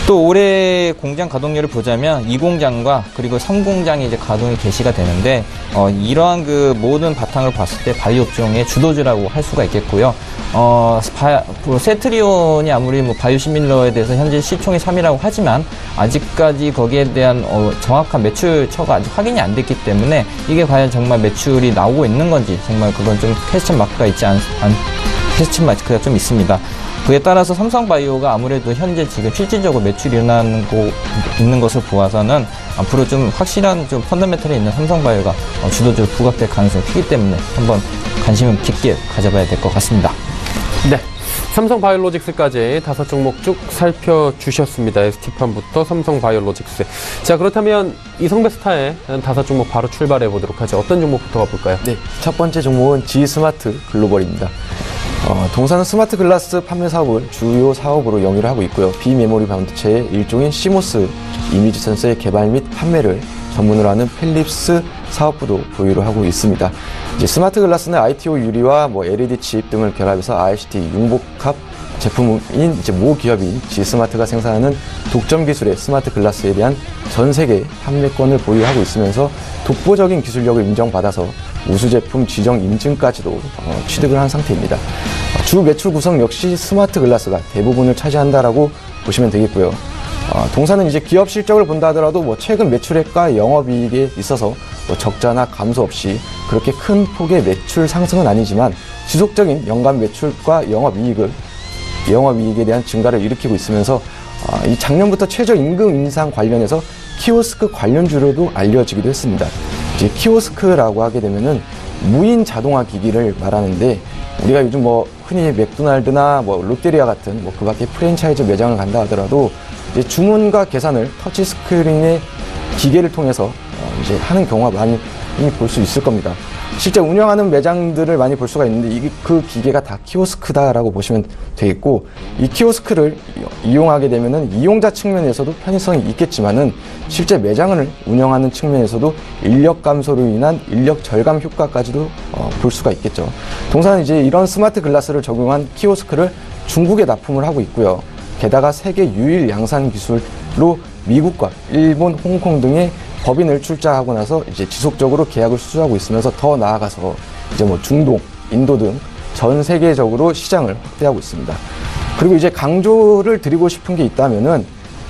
D: 또 올해 공장 가동률을 보자면 2공장과 그리고 3공장이 이제 가동이 개시가 되는데 이러한 그 모든 바탕을 봤을 때 바이오 업종의 주도주라고 할 수가 있겠고요. 세트리온이 아무리 뭐 바이오시밀러에 대해서 현재 시총이 3위라고 하지만 아직까지 거기에 대한 정확한 매출처가 아직 확인이 안 됐기 때문에 이게 과연 정말 매출이 나오고 있는 건지 정말 그건 좀 퀘스천 마크가 퀘스천 마크가 좀 있습니다. 그에 따라서 삼성바이오가 아무래도 현재 지금 실질적으로 매출이 있는 것을 보아서는 앞으로 좀 확실한 좀 펀더멘털이 있는 삼성바이오가 주도주로 부각될 가능성이 크기 때문에 한번 관심을 깊게 가져봐야 될 것 같습니다.
B: 네. 삼성바이오로직스까지 5종목 쭉 살펴주셨습니다. ST판부터 삼성바이오로직스. 자, 그렇다면 이성베스타의 5종목 바로 출발해 보도록 하죠. 어떤 종목부터 가볼까요?
E: 네. 첫 번째 종목은 G스마트 글로벌입니다. 동사는 스마트 글라스 판매 사업을 주요 사업으로 영위를 하고 있고요. 비메모리 반도체의 일종인 CMOS 이미지 센서의 개발 및 판매를 전문으로 하는 필립스 사업부도 보유를 하고 있습니다. 이제 스마트 글라스는 ITO 유리와 LED 칩 등을 결합해서 ICT 융복합 제품인 이제 모 기업인 G스마트가 생산하는 독점 기술의 스마트 글라스에 대한 전 세계 판매권을 보유하고 있으면서 독보적인 기술력을 인정받아서 우수 제품 지정 인증까지도 취득을 한 상태입니다. 주 매출 구성 역시 스마트 글라스가 대부분을 차지한다라고 보시면 되겠고요. 동사는 이제 기업 실적을 본다 하더라도 최근 매출액과 영업이익에 있어서 적자나 감소 없이 그렇게 큰 폭의 매출 상승은 아니지만 지속적인 연간 매출과 영업이익에 대한 증가를 일으키고 있으면서 이 작년부터 최저임금 인상 관련해서 키오스크 관련주로도 알려지기도 했습니다. 이제 키오스크라고 하게 되면은 무인 자동화 기기를 말하는데 우리가 요즘 흔히 맥도날드나 롯데리아 같은 그 밖에 프랜차이즈 매장을 간다 하더라도 이제 주문과 계산을 터치 스크린의 기계를 통해서 이제 하는 경우가 많이 볼 수 있을 겁니다. 실제 운영하는 매장들을 많이 볼 수가 있는데 그 기계가 다 키오스크다라고 보시면 되겠고, 이 키오스크를 이용하게 되면은 이용자 측면에서도 편의성이 있겠지만은 실제 매장을 운영하는 측면에서도 인력 감소로 인한 인력 절감 효과까지도 볼 수가 있겠죠. 동사는 이제 이런 스마트 글라스를 적용한 키오스크를 중국에 납품을 하고 있고요. 게다가 세계 유일 양산 기술로 미국과 일본, 홍콩 등의 법인을 출자하고 나서 이제 지속적으로 계약을 수주하고 있으면서 더 나아가서 이제 중동, 인도 등 전 세계적으로 시장을 확대하고 있습니다. 그리고 이제 강조를 드리고 싶은 게 있다면은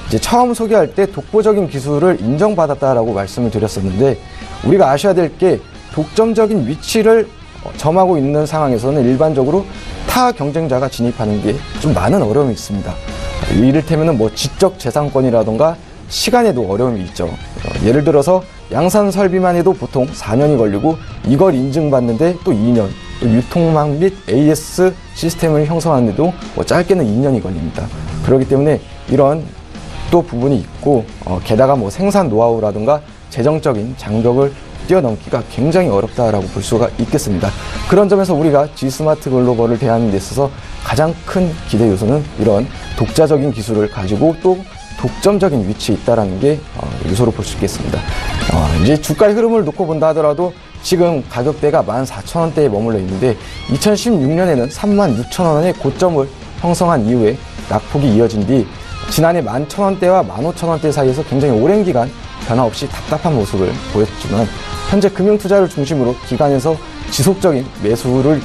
E: 이제 처음 소개할 때 독보적인 기술을 인정받았다라고 말씀을 드렸었는데 우리가 아셔야 될 게 독점적인 위치를 점하고 있는 상황에서는 일반적으로 타 경쟁자가 진입하는 게 좀 많은 어려움이 있습니다. 이를테면은 지적 재산권이라던가 시간에도 어려움이 있죠. 예를 들어서 양산 설비만 해도 보통 4년이 걸리고 이걸 인증받는데 또 2년, 또 유통망 및 AS 시스템을 형성하는데도 짧게는 2년이 걸립니다. 그렇기 때문에 이런 또 부분이 있고 게다가 생산 노하우라든가 재정적인 장벽을 뛰어넘기가 굉장히 어렵다라고 볼 수가 있겠습니다. 그런 점에서 우리가 G스마트 글로벌을 대하는 데 있어서 가장 큰 기대 요소는 이런 독자적인 기술을 가지고 또 독점적인 위치에 있다는 게 요소로 볼 수 있겠습니다. 이제 주가의 흐름을 놓고 본다 하더라도 지금 가격대가 14,000원대에 머물러 있는데 2016년에는 36,000원의 고점을 형성한 이후에 낙폭이 이어진 뒤 지난해 11,000원대와 15,000원대 사이에서 굉장히 오랜 기간 변화 없이 답답한 모습을 보였지만 현재 금융투자를 중심으로 기관에서 지속적인 매수를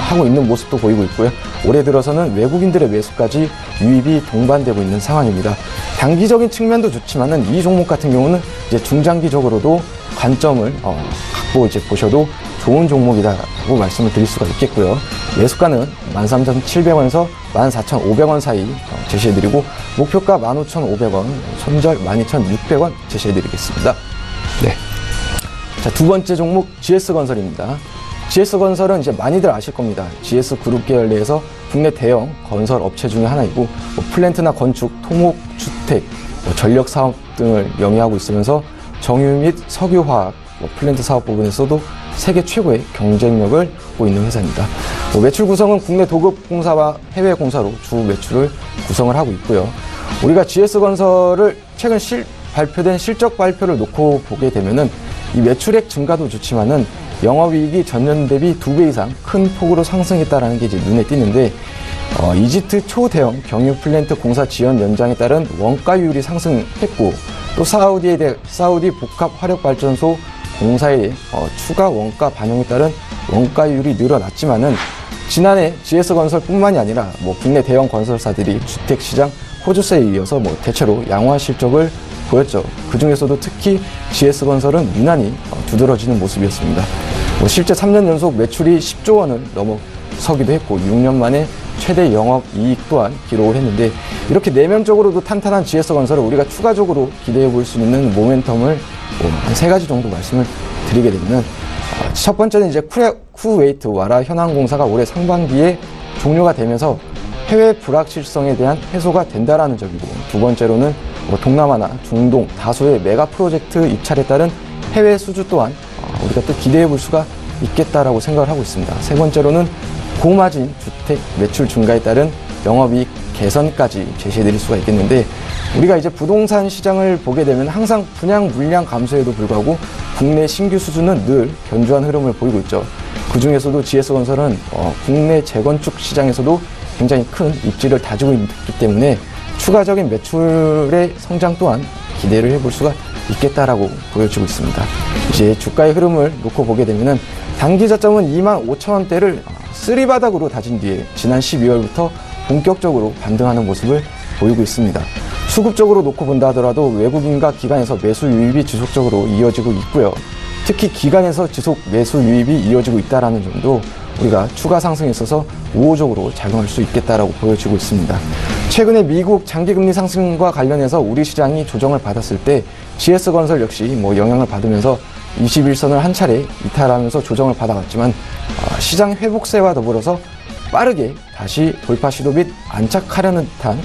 E: 하고 있는 모습도 보이고 있고요. 올해 들어서는 외국인들의 매수까지 유입이 동반되고 있는 상황입니다. 단기적인 측면도 좋지만은 이 종목 같은 경우는 이제 중장기적으로도 관점을 갖고 이제 보셔도 좋은 종목이다라고 말씀을 드릴 수가 있겠고요. 매수가는 13,700원에서 14,500원 사이 제시해드리고 목표가 15,500원, 손절 12,600원 제시해드리겠습니다. 네. 자, 두 번째 종목 GS건설입니다. GS건설은 이제 많이들 아실 겁니다. GS그룹 계열 내에서 국내 대형 건설 업체 중에 하나이고 플랜트나 건축, 토목, 주택, 전력 사업 등을 영위하고 있으면서 정유 및 석유화학, 플랜트 사업 부분에서도 세계 최고의 경쟁력을 갖고 있는 회사입니다. 매출 구성은 국내 도급 공사와 해외 공사로 주 매출을 구성을 하고 있고요. 우리가 GS건설을 최근 발표된 실적 발표를 놓고 보게 되면은 이 매출액 증가도 좋지만은 영업이익이 전년 대비 2배 이상 큰 폭으로 상승했다는 게 이제 눈에 띄는데 이집트 초대형 경유 플랜트 공사 지연 연장에 따른 원가율이 상승했고 또 사우디 복합 화력발전소 공사의 추가 원가 반영에 따른 원가율이 늘어났지만은 지난해 GS건설뿐만이 아니라 국내 대형 건설사들이 주택시장 호주세에 이어서 대체로 양호한 실적을 보였죠. 그 중에서도 특히 GS건설은 유난히 두드러지는 모습이었습니다. 실제 3년 연속 매출이 10조 원을 넘어서기도 했고 6년 만에 최대 영업이익 또한 기록을 했는데 이렇게 내면적으로도 탄탄한 GS건설을 우리가 추가적으로 기대해 볼 수 있는 모멘텀을 한 3가지 정도 말씀을 드리게 되면 첫 번째는 이제 쿠웨이트 와라 현황공사가 올해 상반기에 종료가 되면서 해외 불확실성에 대한 해소가 된다라는 점이고 두 번째로는 동남아나 중동 다수의 메가 프로젝트 입찰에 따른 해외 수주 또한 우리가 또 기대해 볼 수가 있겠다라고 생각을 하고 있습니다. 세 번째로는 고마진 주택 매출 증가에 따른 영업이익 개선까지 제시해 드릴 수가 있겠는데 우리가 이제 부동산 시장을 보게 되면 항상 분양 물량 감소에도 불구하고 국내 신규 수주는 늘 견조한 흐름을 보이고 있죠. 그 중에서도 GS건설은 국내 재건축 시장에서도 굉장히 큰 입지를 다지고 있기 때문에 추가적인 매출의 성장 또한 기대를 해볼 수가 있겠다라고 보여지고 있습니다. 이제 주가의 흐름을 놓고 보게 되면은 단기 저점은 25,000원대를 쓰리바닥으로 다진 뒤에 지난 12월부터 본격적으로 반등하는 모습을 보이고 있습니다. 수급적으로 놓고 본다 하더라도 외국인과 기관에서 매수 유입이 지속적으로 이어지고 있고요. 특히 기관에서 지속 매수 유입이 이어지고 있다는 점도 우리가 추가 상승에 있어서 우호적으로 작용할 수 있겠다라고 보여지고 있습니다. 최근에 미국 장기금리 상승과 관련해서 우리 시장이 조정을 받았을 때 GS건설 역시 영향을 받으면서 21선을 한 차례 이탈하면서 조정을 받아갔지만 시장 회복세와 더불어서 빠르게 다시 돌파 시도 및 안착하려는 듯한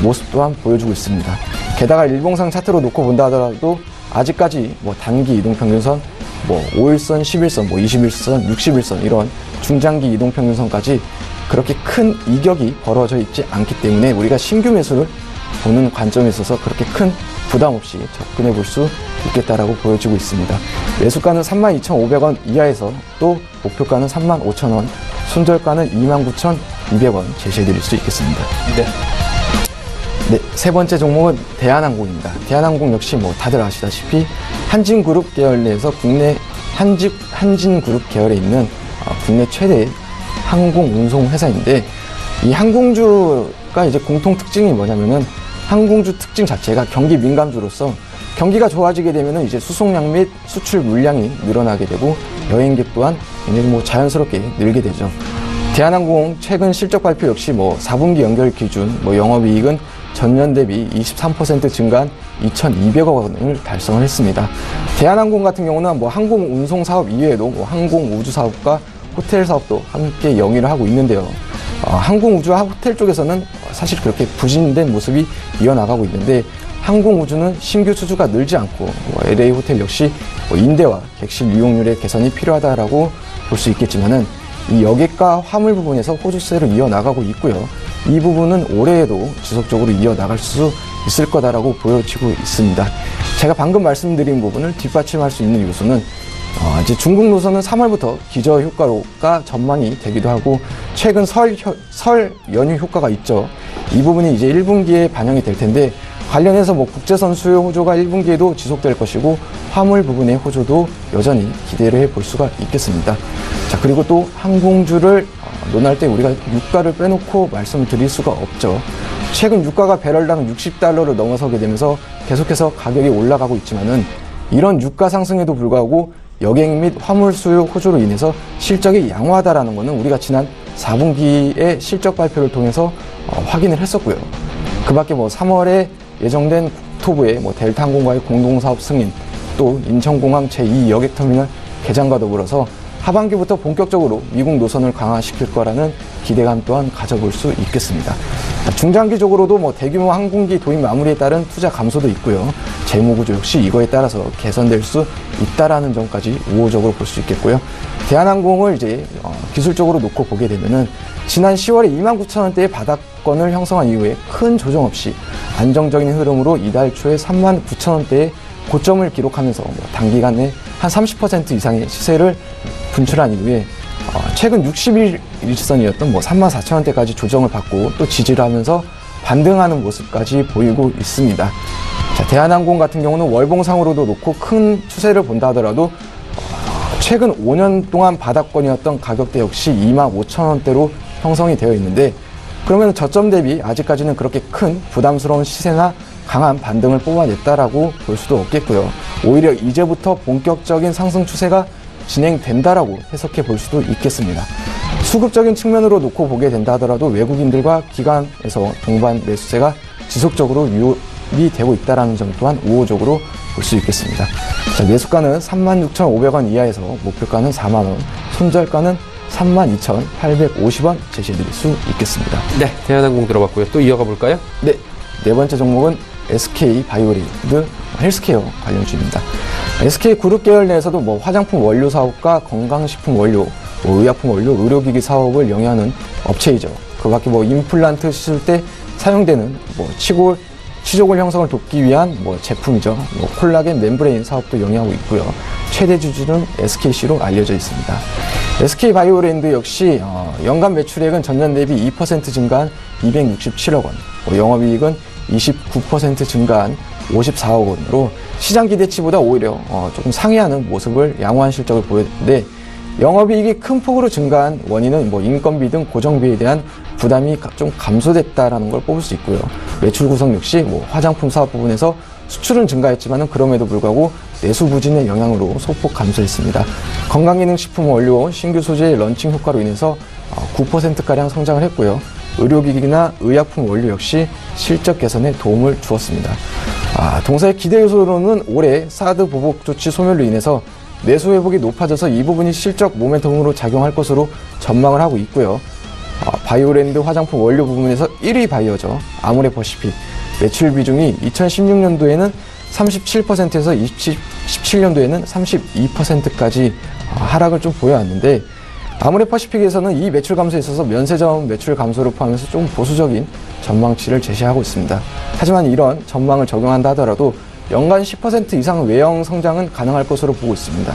E: 모습 또한 보여주고 있습니다. 게다가 일봉상 차트로 놓고 본다 하더라도 아직까지 단기 이동평균선, 5일선, 11선, 21선, 61선 이런 중장기 이동평균선까지 그렇게 큰 이격이 벌어져 있지 않기 때문에 우리가 신규 매수를 보는 관점에 있어서 그렇게 큰 부담 없이 접근해 볼 수 있겠다라고 보여지고 있습니다. 매수가는 32,500원 이하에서 또 목표가는 35,000원, 손절가는 29,200원 제시해 드릴 수 있겠습니다. 네, 세 번째 종목은 대한항공입니다. 대한항공 역시 다들 아시다시피 한진그룹 계열 내에서 국내 한진그룹 계열에 있는 국내 최대 항공운송 회사인데 이 항공주가 이제 공통 특징이 뭐냐면은 항공주 특징 자체가 경기 민감주로서 경기가 좋아지게 되면은 이제 수송량 및 수출 물량이 늘어나게 되고 여행객 또한 굉장히 자연스럽게 늘게 되죠. 대한항공 최근 실적 발표 역시 4분기 연결 기준 영업이익은 전년 대비 23% 증가한 2,200억 원을 달성을 했습니다. 대한항공 같은 경우는 항공 운송 사업 이외에도 항공 우주 사업과 호텔 사업도 함께 영위를 하고 있는데요. 항공 우주와 호텔 쪽에서는 사실 그렇게 부진된 모습이 이어나가고 있는데 항공 우주는 신규 수주가 늘지 않고 LA 호텔 역시 임대와 객실 이용률의 개선이 필요하다라고 볼 수 있겠지만은 이 여객과 화물 부분에서 호주세를 이어나가고 있고요. 이 부분은 올해에도 지속적으로 이어나갈 수 있을 거다라고 보여지고 있습니다. 제가 방금 말씀드린 부분을 뒷받침할 수 있는 요소는 이제 중국 노선은 3월부터 기저 효과가 전망이 되기도 하고 최근 설 연휴 효과가 있죠. 이 부분이 이제 1분기에 반영이 될 텐데 관련해서 국제선 수요 호조가 1분기에도 지속될 것이고 화물 부분의 호조도 여전히 기대를 해볼 수가 있겠습니다. 자, 그리고 또 항공주를 논할 때 우리가 유가를 빼놓고 말씀을 드릴 수가 없죠. 최근 유가가 배럴당 60달러를 넘어서게 되면서 계속해서 가격이 올라가고 있지만은 이런 유가 상승에도 불구하고 여객 및 화물 수요 호조로 인해서 실적이 양호하다라는 것은 우리가 지난 4분기의 실적 발표를 통해서 확인을 했었고요. 그 밖에 3월에 예정된 국토부의 델타 항공과의 공동사업 승인, 또 인천공항 제2여객터미널 개장과 더불어서 하반기부터 본격적으로 미국 노선을 강화시킬 거라는 기대감 또한 가져볼 수 있겠습니다. 중장기적으로도 대규모 항공기 도입 마무리에 따른 투자 감소도 있고요. 재무구조 역시 이거에 따라서 개선될 수 있다라는 점까지 우호적으로 볼 수 있겠고요. 대한항공을 이제 기술적으로 놓고 보게 되면은 지난 10월에 29,000원대의 바닥권을 형성한 이후에 큰 조정 없이 안정적인 흐름으로 이달 초에 39,000원대의 고점을 기록하면서 단기간에 한 30% 이상의 시세를 분출한 이후에 최근 60일 일선이었던 34,000원대까지 조정을 받고 또 지지를 하면서 반등하는 모습까지 보이고 있습니다. 자, 대한항공 같은 경우는 월봉상으로도 놓고 큰 추세를 본다 하더라도 최근 5년 동안 바닥권이었던 가격대 역시 25,000원대로 형성이 되어 있는데, 그러면 저점 대비 아직까지는 그렇게 큰 부담스러운 시세나 강한 반등을 뽑아냈다라고 볼 수도 없겠고요. 오히려 이제부터 본격적인 상승 추세가 진행된다라고 해석해 볼 수도 있겠습니다. 수급적인 측면으로 놓고 보게 된다 하더라도 외국인들과 기관에서 동반 매수세가 지속적으로 유입이 되고 있다는 점 또한 우호적으로 볼 수 있겠습니다. 자, 매수가는 36,500원 이하에서 목표가는 4만원, 손절가는 32,850원 제시해드릴 수 있겠습니다.
B: 네, 대한항공 들어봤고요. 또 이어가 볼까요?
E: 네, 네 번째 종목은 SK 바이오리드 헬스케어 관련주입니다. SK 그룹 계열 내에서도 화장품 원료 사업과 건강식품 원료, 의약품 원료, 의료기기 사업을 영위하는 업체이죠. 그 밖에 임플란트 시술 때 사용되는 치조골 형성을 돕기 위한 제품이죠. 콜라겐 멤브레인 사업도 영위하고 있고요. 최대 주주는 SKC로 알려져 있습니다. SK 바이오랜드 역시 연간 매출액은 전년 대비 2% 증가한 267억 원, 영업이익은 29% 증가한 54억 원으로 시장 기대치보다 오히려 조금 상회하는 모습을 양호한 실적을 보였는데, 영업이익이 큰 폭으로 증가한 원인은 인건비 등 고정비에 대한 부담이 좀 감소됐다라는 걸 뽑을 수 있고요. 매출 구성 역시 화장품 사업 부분에서 수출은 증가했지만 그럼에도 불구하고 내수 부진의 영향으로 소폭 감소했습니다. 건강기능식품 원료 신규 소재의 런칭 효과로 인해서 9%가량 성장을 했고요. 의료기기나 의약품 원료 역시 실적 개선에 도움을 주었습니다. 동사의 기대 요소로는 올해 사드 보복 조치 소멸로 인해서 내수 회복이 높아져서 이 부분이 실적 모멘텀으로 작용할 것으로 전망을 하고 있고요. 바이오랜드 화장품 원료 부분에서 1위 바이어죠. 아모레퍼시픽 매출 비중이 2016년도에는 37%에서 2017년도에는 32%까지 하락을 좀 보여왔는데, 아모레퍼시픽에서는 이 매출 감소에 있어서 면세점 매출 감소를 포함해서 좀 보수적인 전망치를 제시하고 있습니다. 하지만 이런 전망을 적용한다 하더라도 연간 10% 이상 외형 성장은 가능할 것으로 보고 있습니다.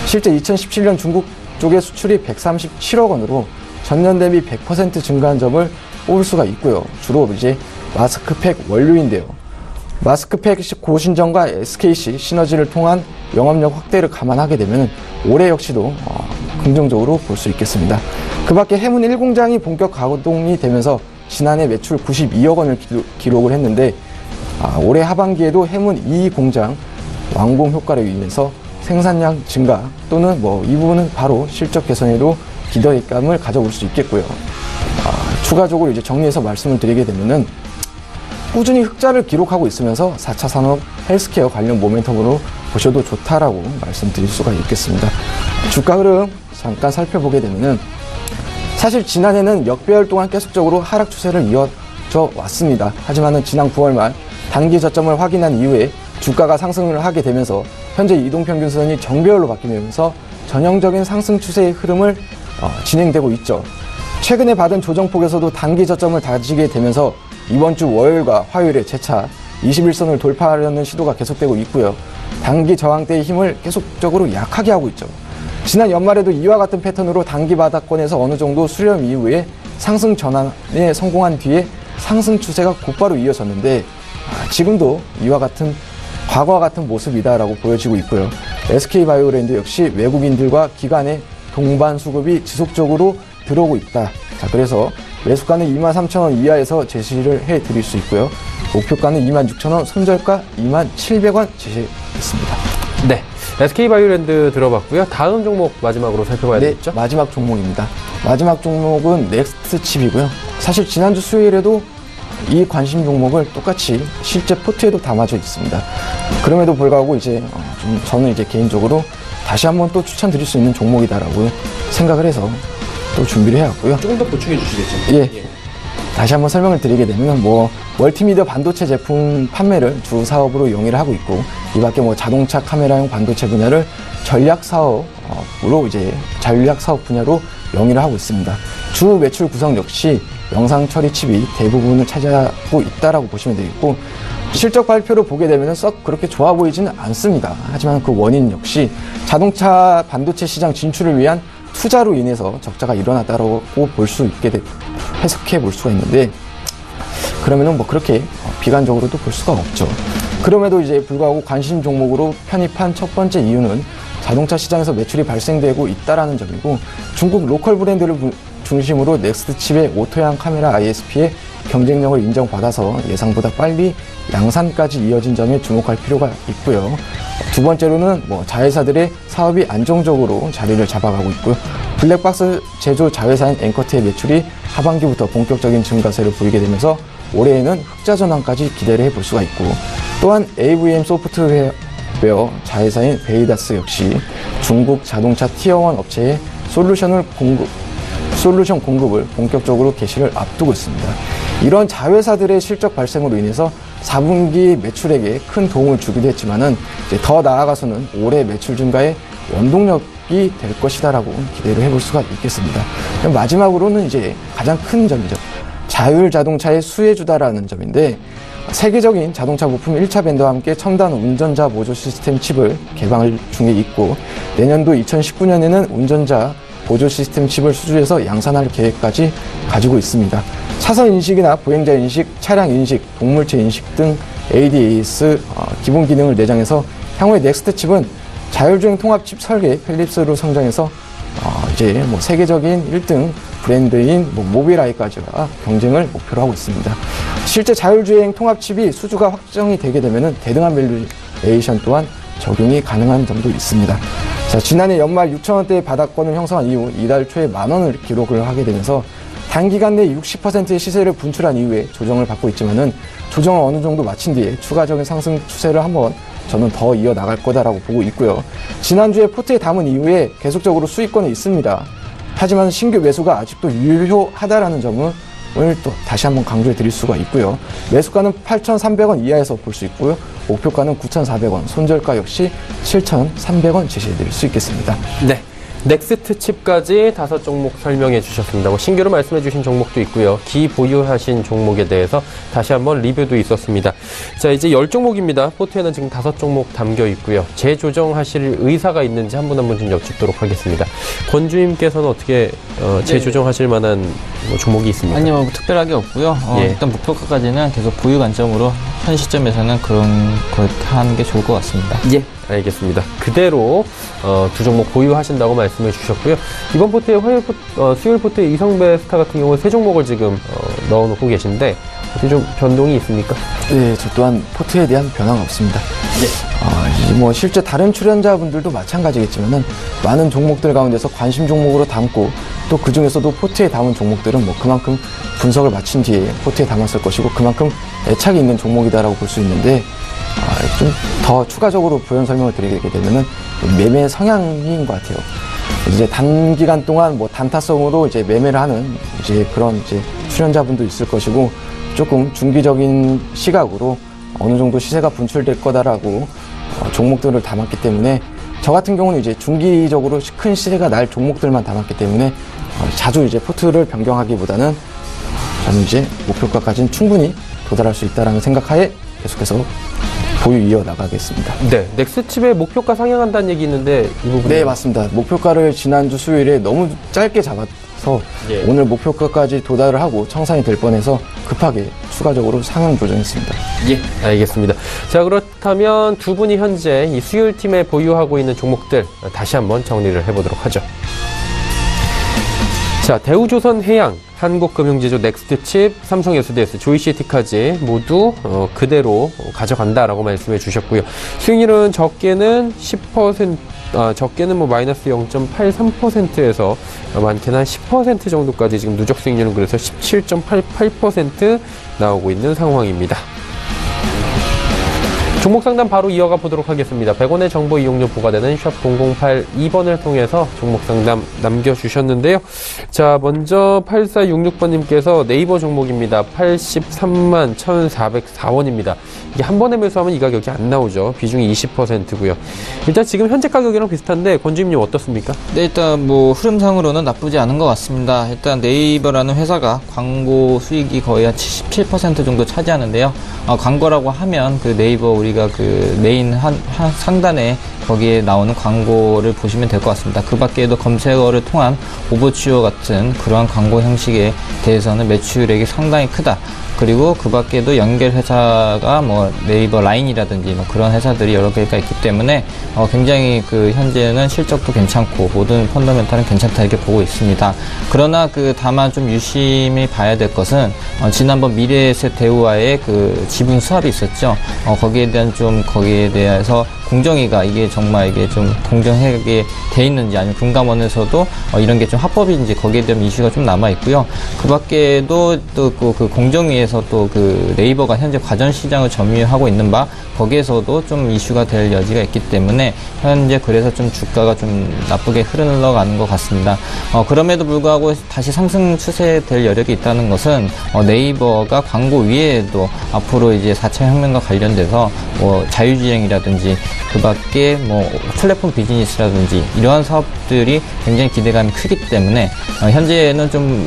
E: 실제 2017년 중국 쪽의 수출이 137억 원으로 전년 대비 100% 증가한 점을 뽑을 수가 있고요. 주로 이제 마스크팩 원료인데요. 마스크팩 고신정과 SKC 시너지를 통한 영업력 확대를 감안하게 되면 올해 역시도 긍정적으로 볼 수 있겠습니다. 그 밖에 해문 1공장이 본격 가동이 되면서 지난해 매출 92억 원을 기록을 했는데, 올해 하반기에도 해문 2공장 완공 효과로 인해서 생산량 증가 또는 이 부분은 바로 실적 개선에도 기대감을 가져볼 수 있겠고요. 추가적으로 이제 정리해서 말씀을 드리게 되면은 꾸준히 흑자를 기록하고 있으면서 4차 산업 헬스케어 관련 모멘텀으로 보셔도 좋다라고 말씀드릴 수가 있겠습니다. 주가 흐름 잠깐 살펴보게 되면은 사실 지난해는 역배열 동안 계속적으로 하락 추세를 이어져 왔습니다. 하지만은 지난 9월 말 단기 저점을 확인한 이후에 주가가 상승을 하게 되면서 현재 이동평균선이 정배열로 바뀌면서 전형적인 상승 추세의 흐름을 진행되고 있죠. 최근에 받은 조정폭에서도 단기 저점을 다지게 되면서 이번 주 월요일과 화요일에 재차 21선을 돌파하려는 시도가 계속되고 있고요. 단기 저항대의 힘을 계속적으로 약하게 하고 있죠. 지난 연말에도 이와 같은 패턴으로 단기 바닥권에서 어느 정도 수렴 이후에 상승 전환에 성공한 뒤에 상승 추세가 곧바로 이어졌는데, 지금도 이와 같은 과거와 같은 모습이다라고 보여지고 있고요. SK바이오랜드 역시 외국인들과 기관의 동반 수급이 지속적으로 들어오고 있다. 자, 그래서 매수가는 23,000원 이하에서 제시를 해드릴 수 있고요. 목표가는 26,000원, 손절가 27,000원 제시했습니다.
B: 네, SK바이오랜드 들어봤고요. 다음 종목 마지막으로 살펴봐야
E: 네,
B: 되겠죠?
E: 마지막 종목입니다. 마지막 종목은 넥스트칩이고요. 사실 지난주 수요일에도 이 관심 종목을 똑같이 실제 포트에도 담아져 있습니다. 그럼에도 불구하고 이제 저는 이제 개인적으로 다시 한번 또 추천드릴 수 있는 종목이다라고 생각을 해서 또 준비를 해왔고요.
B: 조금 더 보충해 주시겠죠?
E: 예. 다시 한번 설명을 드리게 되면 멀티미디어 반도체 제품 판매를 주 사업으로 영위를 하고 있고, 이 밖에 자동차 카메라용 반도체 분야를 전략 사업 분야로 영위를 하고 있습니다. 주 매출 구성 역시 영상 처리 칩이 대부분을 차지하고 있다라고 보시면 되겠고, 실적 발표를 보게 되면 썩 그렇게 좋아 보이지는 않습니다. 하지만 그 원인 역시 자동차 반도체 시장 진출을 위한 투자로 인해서 적자가 일어났다고 볼 수 있게 해석해 볼 수가 있는데, 그러면은 그렇게 비관적으로도 볼 수가 없죠. 그럼에도 이제 불구하고 관심 종목으로 편입한 첫 번째 이유는 자동차 시장에서 매출이 발생되고 있다라는 점이고, 중국 로컬 브랜드를 중심으로 넥스트칩의 오토양 카메라 ISP의 경쟁력을 인정받아서 예상보다 빨리 양산까지 이어진 점에 주목할 필요가 있고요. 두 번째로는 자회사들의 사업이 안정적으로 자리를 잡아가고 있고요. 블랙박스 제조 자회사인 앵커트의 매출이 하반기부터 본격적인 증가세를 보이게 되면서 올해에는 흑자 전환까지 기대를 해볼 수가 있고, 또한 AVM 소프트웨어 자회사인 베이다스 역시 중국 자동차 티어1 업체에 솔루션 공급을 본격적으로 개시를 앞두고 있습니다. 이런 자회사들의 실적 발생으로 인해서 4분기 매출액에 큰 도움을 주기도 했지만은 이제 더 나아가서는 올해 매출 증가에 원동력이 될 것이다라고 기대를 해볼 수가 있겠습니다. 마지막으로는 이제 가장 큰 점이죠. 자율 자동차의 수혜주다라는 점인데, 세계적인 자동차 부품 1차 밴드와 함께 첨단 운전자 보조 시스템 칩을 개발 중에 있고, 내년도 2019년에는 운전자 보조 시스템 칩을 수주해서 양산할 계획까지 가지고 있습니다. 차선 인식이나 보행자 인식, 차량 인식, 동물체 인식 등 ADAS 기본 기능을 내장해서 향후에 넥스트 칩은 자율주행 통합칩 설계 펠립스로 성장해서 이제 세계적인 1등 브랜드인 모빌아이까지와 경쟁을 목표로 하고 있습니다. 실제 자율주행 통합칩이 수주가 확정이 되게 되면은 대등한 밸류에이션 또한 적용이 가능한 점도 있습니다. 자, 지난해 연말 6,000원대의 바닥권을 형성한 이후 이달 초에 10,000원을 기록을 하게 되면서 단기간 내 60%의 시세를 분출한 이후에 조정을 받고 있지만은, 조정을 어느 정도 마친 뒤에 추가적인 상승 추세를 한번 저는 더 이어나갈 거다라고 보고 있고요. 지난주에 포트에 담은 이후에 계속적으로 수익권에 있습니다. 하지만 신규 매수가 아직도 유효하다라는 점을 오늘 또 다시 한번 강조해 드릴 수가 있고요. 매수가는 8,300원 이하에서 볼 수 있고요. 목표가는 9,400원, 손절가 역시 7,300원 제시해 드릴 수 있겠습니다.
B: 네. 넥스트 칩까지 5종목 설명해 주셨습니다. 신규로 말씀해 주신 종목도 있고요. 기보유하신 종목에 대해서 다시 한번 리뷰도 있었습니다. 자, 이제 10종목입니다. 포트에는 지금 5종목 담겨 있고요. 재조정하실 의사가 있는지 한 분 한 분 좀 여쭙도록 하겠습니다. 권주임께서는 어떻게 재조정하실 만한 종목이 있습니까?
D: 아니요, 특별하게 없고요. 일단 목표가까지는 계속 보유 관점으로 현 시점에서는 그런 걸 하는 게 좋을 것 같습니다.
B: 예, 알겠습니다. 그대로 두 종목 보유하신다고 말씀해 주셨고요. 이번 포트에 수요일 포트에 이성배 스타 같은 경우는 3종목을 지금 넣어놓고 계신데 어떻게 좀 변동이 있습니까?
E: 네, 저 또한 포트에 대한 변화가 없습니다. 네. 실제 다른 출연자분들도 마찬가지겠지만은 많은 종목들 가운데서 관심 종목으로 담고, 또 그 중에서도 포트에 담은 종목들은 그만큼 분석을 마친 뒤에 포트에 담았을 것이고, 그만큼 애착이 있는 종목이다라고 볼 수 있는데, 좀 더 추가적으로 부연 설명을 드리게 되면은 매매 성향인 것 같아요. 이제 단기간 동안 단타성으로 이제 매매를 하는 그런 출연자분도 있을 것이고, 조금 중기적인 시각으로 어느 정도 시세가 분출될 거다라고 종목들을 담았기 때문에, 저 같은 경우는 이제 중기적으로 큰 시세가 날 종목들만 담았기 때문에 자주 이제 포트를 변경하기보다는 저는 이제 목표가까지는 충분히 도달할 수 있다라는 생각하에 계속해서 보유 이어나가겠습니다.
B: 네, 넥스트칩의 목표가 상향한다는 얘기 있는데 이 부분?
E: 네, 맞습니다. 목표가를 지난주 수요일에 너무 짧게 잡아서 오늘 목표가까지 도달을 하고 청산이 될 뻔해서 급하게 추가적으로 상향 조정했습니다.
B: 예, 알겠습니다. 자, 그렇다면 두 분이 현재 이 수요일팀에 보유하고 있는 종목들 다시 한번 정리를 해보도록 하죠. 자, 대우조선해양, 한국금융지주, 넥스트칩, 삼성 SDS, 조이시티까지 모두 그대로 가져간다라고 말씀해 주셨고요. 수익률은 적게는 10%, 적게는 뭐 마이너스 0.83%에서 많게는 한 10% 정도까지 지금 누적 수익률은 그래서 17.88% 나오고 있는 상황입니다. 종목 상담 바로 이어가 보도록 하겠습니다. 100원의 정보 이용료 부과되는 샵 0082번을 통해서 종목 상담 남겨주셨는데요. 자, 먼저 8466번님께서 네이버 종목입니다. 83만 1,404원입니다. 이게 한 번에 매수하면 이 가격이 안 나오죠. 비중이 20%고요. 일단 지금 현재 가격이랑 비슷한데 권주임님 어떻습니까?
D: 네, 일단 뭐 흐름상으로는 나쁘지 않은 것 같습니다. 일단 네이버라는 회사가 광고 수익이 거의 한 77% 정도 차지하는데요. 광고라고 하면 그 네이버 우리가 그 메인 상단에 거기에 나오는 광고를 보시면 될 것 같습니다. 그 밖에도 검색어를 통한 오버치어 같은 그러한 광고 형식에 대해서는 매출액이 상당히 크다. 그리고 그 밖에도 연결 회사가 뭐 네이버 라인이라든지 뭐 그런 회사들이 여러 개가 있기 때문에 굉장히 그 현재는 실적도 괜찮고 모든 펀더멘탈은 괜찮다 이렇게 보고 있습니다. 그러나 그 다만 좀 유심히 봐야 될 것은 지난번 미래에셋 대우와의 그 지분 수합이 있었죠. 거기에 대해서 공정위가 이게 정말 이게 좀 공정하게 돼 있는지 아니면 금감원에서도 이런 게 좀 합법인지 거기에 대한 이슈가 좀 남아 있고요. 그 밖에도 또 그 공정위에서 또 그 네이버가 현재 과전 시장을 점유하고 있는 바 거기에서도 좀 이슈가 될 여지가 있기 때문에 현재 그래서 좀 주가가 좀 나쁘게 흘러가는 것 같습니다. 그럼에도 불구하고 다시 상승 추세될 여력이 있다는 것은 네이버가 광고 위에도 앞으로 이제 4차 혁명과 관련돼서 뭐 자유주행이라든지 그 밖에 뭐 플랫폼 비즈니스라든지 이러한 사업들이 굉장히 기대감이 크기 때문에 현재는 좀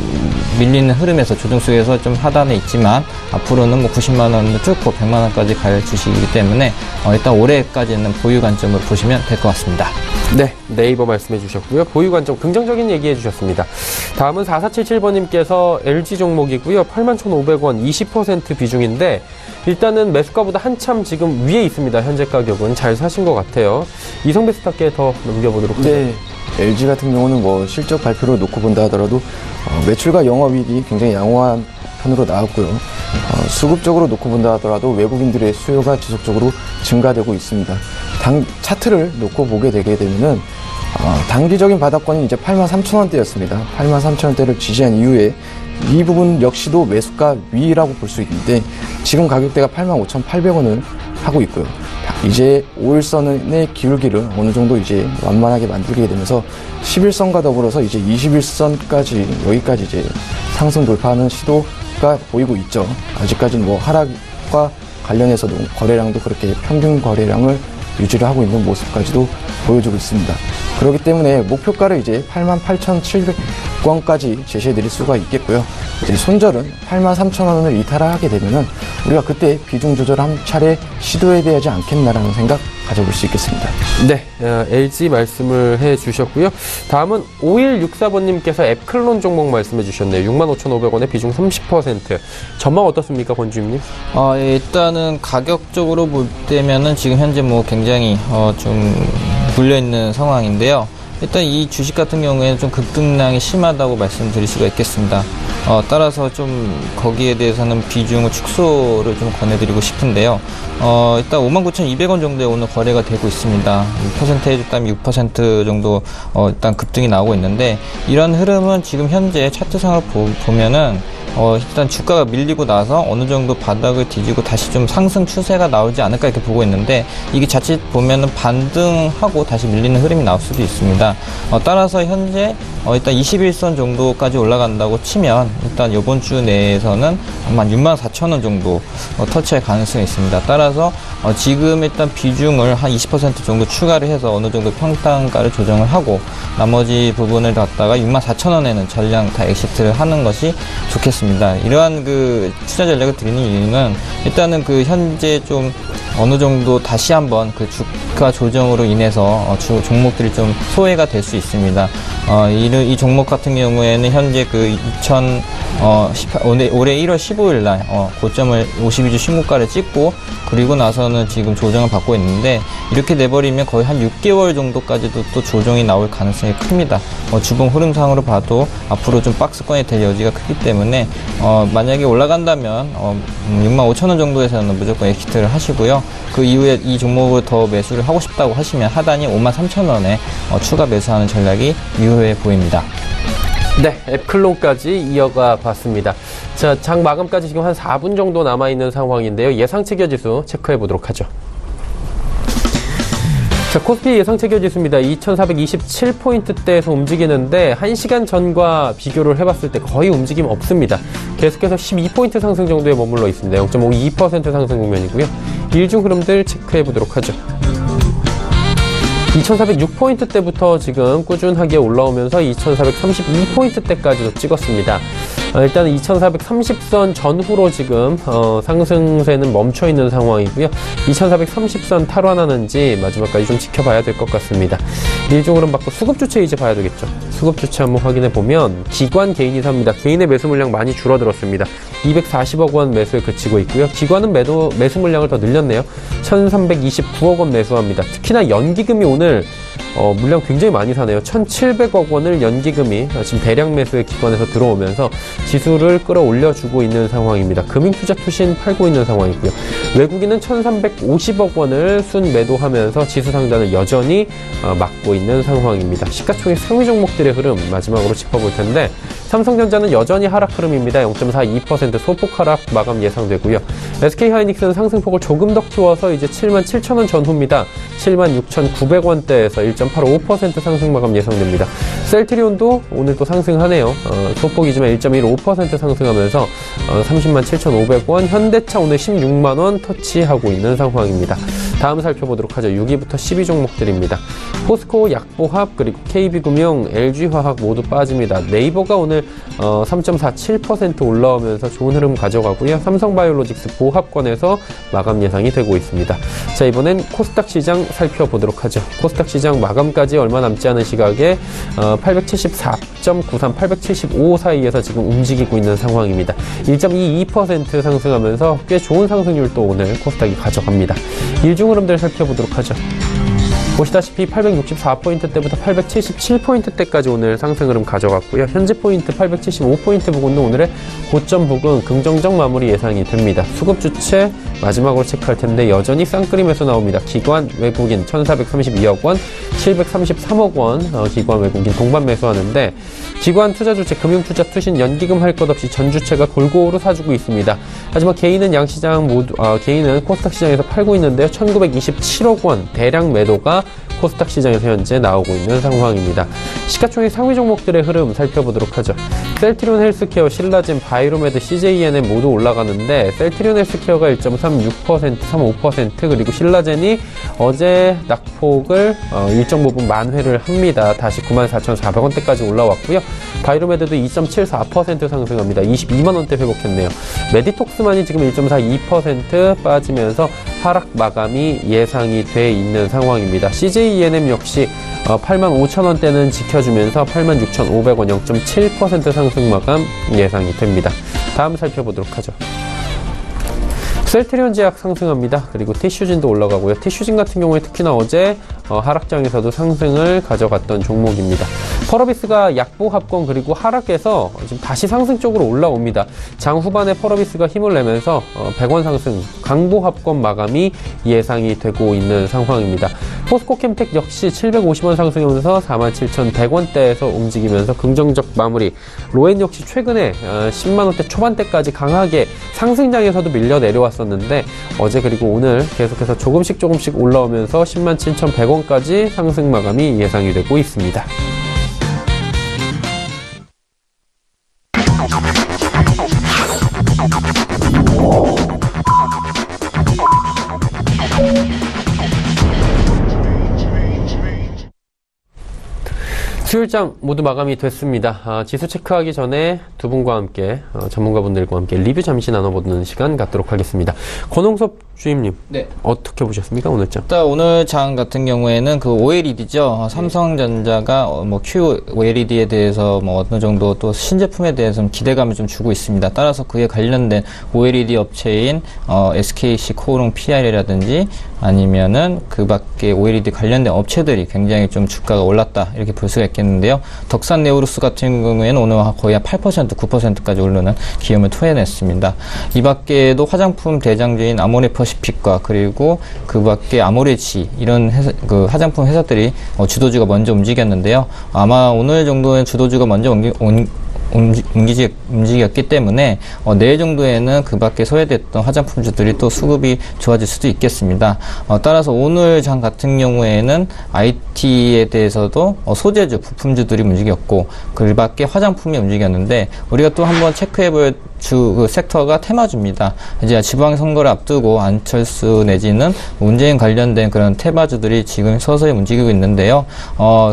D: 밀리는 흐름에서 조정 속에서 좀 하단에 있지만 앞으로는 뭐 90만 원을 뚫고 100만 원까지 갈 주식이기 때문에 일단 올해까지는 보유 관점으로 보시면 될 것 같습니다.
B: 네, 네이버 말씀해 주셨고요. 보유 관점 긍정적인 얘기해 주셨습니다. 다음은 4477번님께서 LG 종목이고요. 81,500원 20% 비중인데 일단은 매수가보다 한참 지금 위에 있습니다. 현재 가격은 잘 사신 것 같아요. 이성배 스타께 더 넘겨보도록 하죠.
E: 네, LG 같은 경우는 뭐 실적 발표를 놓고 본다 하더라도 매출과 영업이익이 굉장히 양호한 편으로 나왔고요. 수급적으로 놓고 본다 하더라도 외국인들의 수요가 지속적으로 증가되고 있습니다. 차트를 놓고 보게 되게 되면은 단기적인 바닥권이 이제 83,000원대였습니다. 83,000원대를 지지한 이후에 이 부분 역시도 매수가 위라고 볼 수 있는데 지금 가격대가 85,800원을 하고 있고요. 이제 5일선의 기울기를 어느 정도 이제 완만하게 만들게 되면서 11선과 더불어서 이제 21선까지 여기까지 이제 상승 돌파하는 시도가 보이고 있죠. 아직까지는 뭐 하락과 관련해서도 거래량도 그렇게 평균 거래량을 유지를 하고 있는 모습까지도 보여주고 있습니다. 그렇기 때문에 목표가를 이제 88,700원까지 제시해 드릴 수가 있겠고요. 이제 손절은 83,000원을 이탈하게 되면은 우리가 그때 비중 조절 한 차례 시도해야 되지 않겠나라는 생각 가져볼 수 있겠습니다.
B: 네, LG 말씀을 해 주셨고요. 다음은 5164번님께서 앱클론 종목 말씀해 주셨네요. 65,500원에 비중 30%. 전망 어떻습니까, 권주임님?
D: 일단은 가격적으로 볼 때면은 지금 현재 뭐 굉장히 좀 물려있는 상황인데요. 일단 이 주식 같은 경우에는 좀 급등량이 심하다고 말씀드릴 수가 있겠습니다. 따라서 좀 거기에 대해서는 비중을 축소를 좀 권해드리고 싶은데요. 일단 59,200원 정도에 오늘 거래가 되고 있습니다. 퍼센테이지 따면 6% 정도 일단 급등이 나오고 있는데 이런 흐름은 지금 현재 차트상을 보면은 일단 주가가 밀리고 나서 어느 정도 바닥을 뒤지고 다시 좀 상승 추세가 나오지 않을까 이렇게 보고 있는데 이게 자칫 보면은 반등하고 다시 밀리는 흐름이 나올 수도 있습니다. 따라서 현재 일단 21선 정도까지 올라간다고 치면 일단 이번 주 내에서는 아마 64,000원 정도 터치할 가능성이 있습니다. 따라서 지금 일단 비중을 한 20% 정도 추가를 해서 어느 정도 평단가를 조정을 하고 나머지 부분을 갖다가 64,000원에는 전량 다 엑시트를 하는 것이 좋겠습니다. 이러한 그 투자 전략을 드리는 이유는 일단은 그 현재 좀 어느 정도 다시 한번 그 주가 조정으로 인해서 종목들이 좀 소외가 될 수 있습니다. 이 종목 같은 경우에는 현재 그 올해 1월 15일 날 고점을 52주 신고가를 찍고 그리고 나서는 지금 조정을 받고 있는데 이렇게 돼버리면 거의 한 6개월 정도까지도 또 조정이 나올 가능성이 큽니다. 주봉 흐름상으로 봐도 앞으로 좀 박스권이 될 여지가 크기 때문에 만약에 올라간다면 65,000원 정도에서는 무조건 엑시트를 하시고요. 그 이후에 이 종목을 더 매수를 하고 싶다고 하시면 하단이 53,000원에 추가 매수하는 전략이 유효해 보입니다.
B: 네, 앱클론까지 이어가 봤습니다. 자, 장 마감까지 지금 한 4분 정도 남아있는 상황인데요. 예상체 기어지수 체크해 보도록 하죠. 자, 코스피 예상체 기어지수입니다. 2427포인트대에서 움직이는데 1시간 전과 비교를 해봤을 때 거의 움직임 없습니다. 계속해서 12포인트 상승 정도에 머물러 있습니다. 0.52% 상승 국면이고요. 일중 흐름들 체크해 보도록 하죠. 2406포인트대부터 지금 꾸준하게 올라오면서 2432포인트대까지도 찍었습니다. 일단 2430선 전후로 지금 상승세는 멈춰있는 상황이고요. 2430선 탈환하는지 마지막까지 좀 지켜봐야 될 것 같습니다. 일종 흐름 받고 수급주체 이제 봐야 되겠죠. 수급주체 한번 확인해보면 기관 개인이 삽니다. 개인의 매수 물량 많이 줄어들었습니다. 240억 원 매수에 그치고 있고요. 기관은 매수 물량을 더 늘렸네요. 1329억 원 매수합니다. 특히나 연기금이 오늘 물량 굉장히 많이 사네요. 1,700억 원을 연기금이 지금 대량 매수의 기관에서 들어오면서 지수를 끌어올려주고 있는 상황입니다. 금융투자투신 팔고 있는 상황이고요. 외국인은 1,350억 원을 순 매도하면서 지수 상단을 여전히 막고 있는 상황입니다. 시가총액 상위 종목들의 흐름 마지막으로 짚어볼 텐데 삼성전자는 여전히 하락 흐름입니다. 0.42% 소폭 하락 마감 예상되고요. SK하이닉스는 상승폭을 조금 더 키워서 이제 77,000원 전후입니다. 76,900원대에서 1.85% 상승 마감 예상됩니다. 셀트리온도 오늘 또 상승하네요. 소폭이지만 1.15% 상승하면서 307,500원, 현대차 오늘 16만원 터치하고 있는 상황입니다. 다음 살펴보도록 하죠. 6위부터 10위 종목들입니다. 포스코, 약보합, 그리고 KB금융, LG화학 모두 빠집니다. 네이버가 오늘 3.47% 올라오면서 좋은 흐름 가져가고요. 삼성바이오로직스 보합권에서 마감 예상이 되고 있습니다. 자, 이번엔 코스닥 시장 살펴보도록 하죠. 코스닥 시장 마감까지 얼마 남지 않은 시각에 874.93, 875 사이에서 지금 움직이고 있는 상황입니다. 1.22% 상승하면서 꽤 좋은 상승률도 오늘 코스닥이 가져갑니다. 일중 흐름들 살펴보도록 하죠. 보시다시피 864포인트대부터 877포인트대까지 오늘 상승 흐름 가져갔고요. 현재 포인트 875포인트 부근도 오늘의 고점 부근 긍정적 마무리 예상이 됩니다. 수급 주체 마지막으로 체크할 텐데 여전히 쌍끌임에서 나옵니다. 기관 외국인 1,432억 원, 733억 원 기관 외국인 동반 매수하는데 기관 투자 주체, 금융투자 투신, 연기금 할 것 없이 전 주체가 골고루 사주고 있습니다. 하지만 개인은 양시장 모두 개인은 코스닥 시장에서 팔고 있는데요. 1,927억 원 대량 매도가 코스닥 시장에서 현재 나오고 있는 상황입니다. 시가총액 상위 종목들의 흐름 살펴보도록 하죠. 셀트리온 헬스케어, 신라젠, 바이로메드, CJENM 모두 올라가는데 셀트리온 헬스케어가 1.36%, 35% 그리고 신라젠이 어제 낙폭을 일정 부분 만회를 합니다. 다시 94,400원대까지 올라왔고요. 바이로메드도 2.74% 상승합니다. 22만원대 회복했네요. 메디톡스만이 지금 1.42% 빠지면서 하락 마감이 예상이 돼 있는 상황입니다. CJENM 역시 85,000원대는 지켜주면서 86,500원 0.7% 상승 마감 예상이 됩니다. 다음 살펴보도록 하죠. 셀트리온 제약 상승합니다. 그리고 티슈진도 올라가고요. 티슈진 같은 경우에 특히나 어제 하락장에서도 상승을 가져갔던 종목입니다. 펄어비스가 약보합권 그리고 하락해서 지금 다시 상승 쪽으로 올라옵니다. 장 후반에 펄어비스가 힘을 내면서 100원 상승, 강보합권 마감이 예상이 되고 있는 상황입니다. 포스코캠텍 역시 750원 상승하면서 47,100원대에서 움직이면서 긍정적 마무리. 로엔 역시 최근에 10만원대 초반대까지 강하게 상승장에서도 밀려 내려왔었는데 어제 그리고 오늘 계속해서 조금씩 올라오면서 107,100원까지 상승 마감이 예상이 되고 있습니다. 수요일장 모두 마감이 됐습니다. 지수 체크하기 전에 두 분과 함께 전문가분들과 함께 리뷰 잠시 나눠보는 시간 갖도록 하겠습니다. 권홍섭 주임님,
D: 네.
B: 어떻게 보셨습니까, 오늘 장?
D: 일단 오늘 장 같은 경우에는 그 OLED죠. 삼성전자가 뭐 QOLED에 대해서 뭐 어느 정도 또 신제품에 대해서 좀 기대감을 좀 주고 있습니다. 따라서 그에 관련된 OLED 업체인 SKC 코오롱 PR이라든지 아니면은 그 밖에 OLED 관련된 업체들이 굉장히 좀 주가가 올랐다 이렇게 볼 수가 있겠는데요. 덕산 네오루스 같은 경우에는 오늘 거의 8%, 9%까지 오르는 기염을 토해냈습니다. 이 밖에도 화장품 대장주인 아모레퍼시픽과 그리고 그 밖에 아모레지 이런 그 화장품 회사들이 주도주가 먼저 움직였는데요. 아마 오늘 정도는 주도주가 먼저 움직였기 때문에 내일 정도에는 그 밖에 소외됐던 화장품주들이 또 수급이 좋아질 수도 있겠습니다. 따라서 오늘 장 같은 경우에는 IT에 대해서도 소재주, 부품주들이 움직였고 그 밖에 화장품이 움직였는데 우리가 또 한번 체크해볼 그 섹터가 테마주입니다. 이제 지방선거를 앞두고 안철수 내지는 문재인 관련된 그런 테마주들이 지금 서서히 움직이고 있는데요.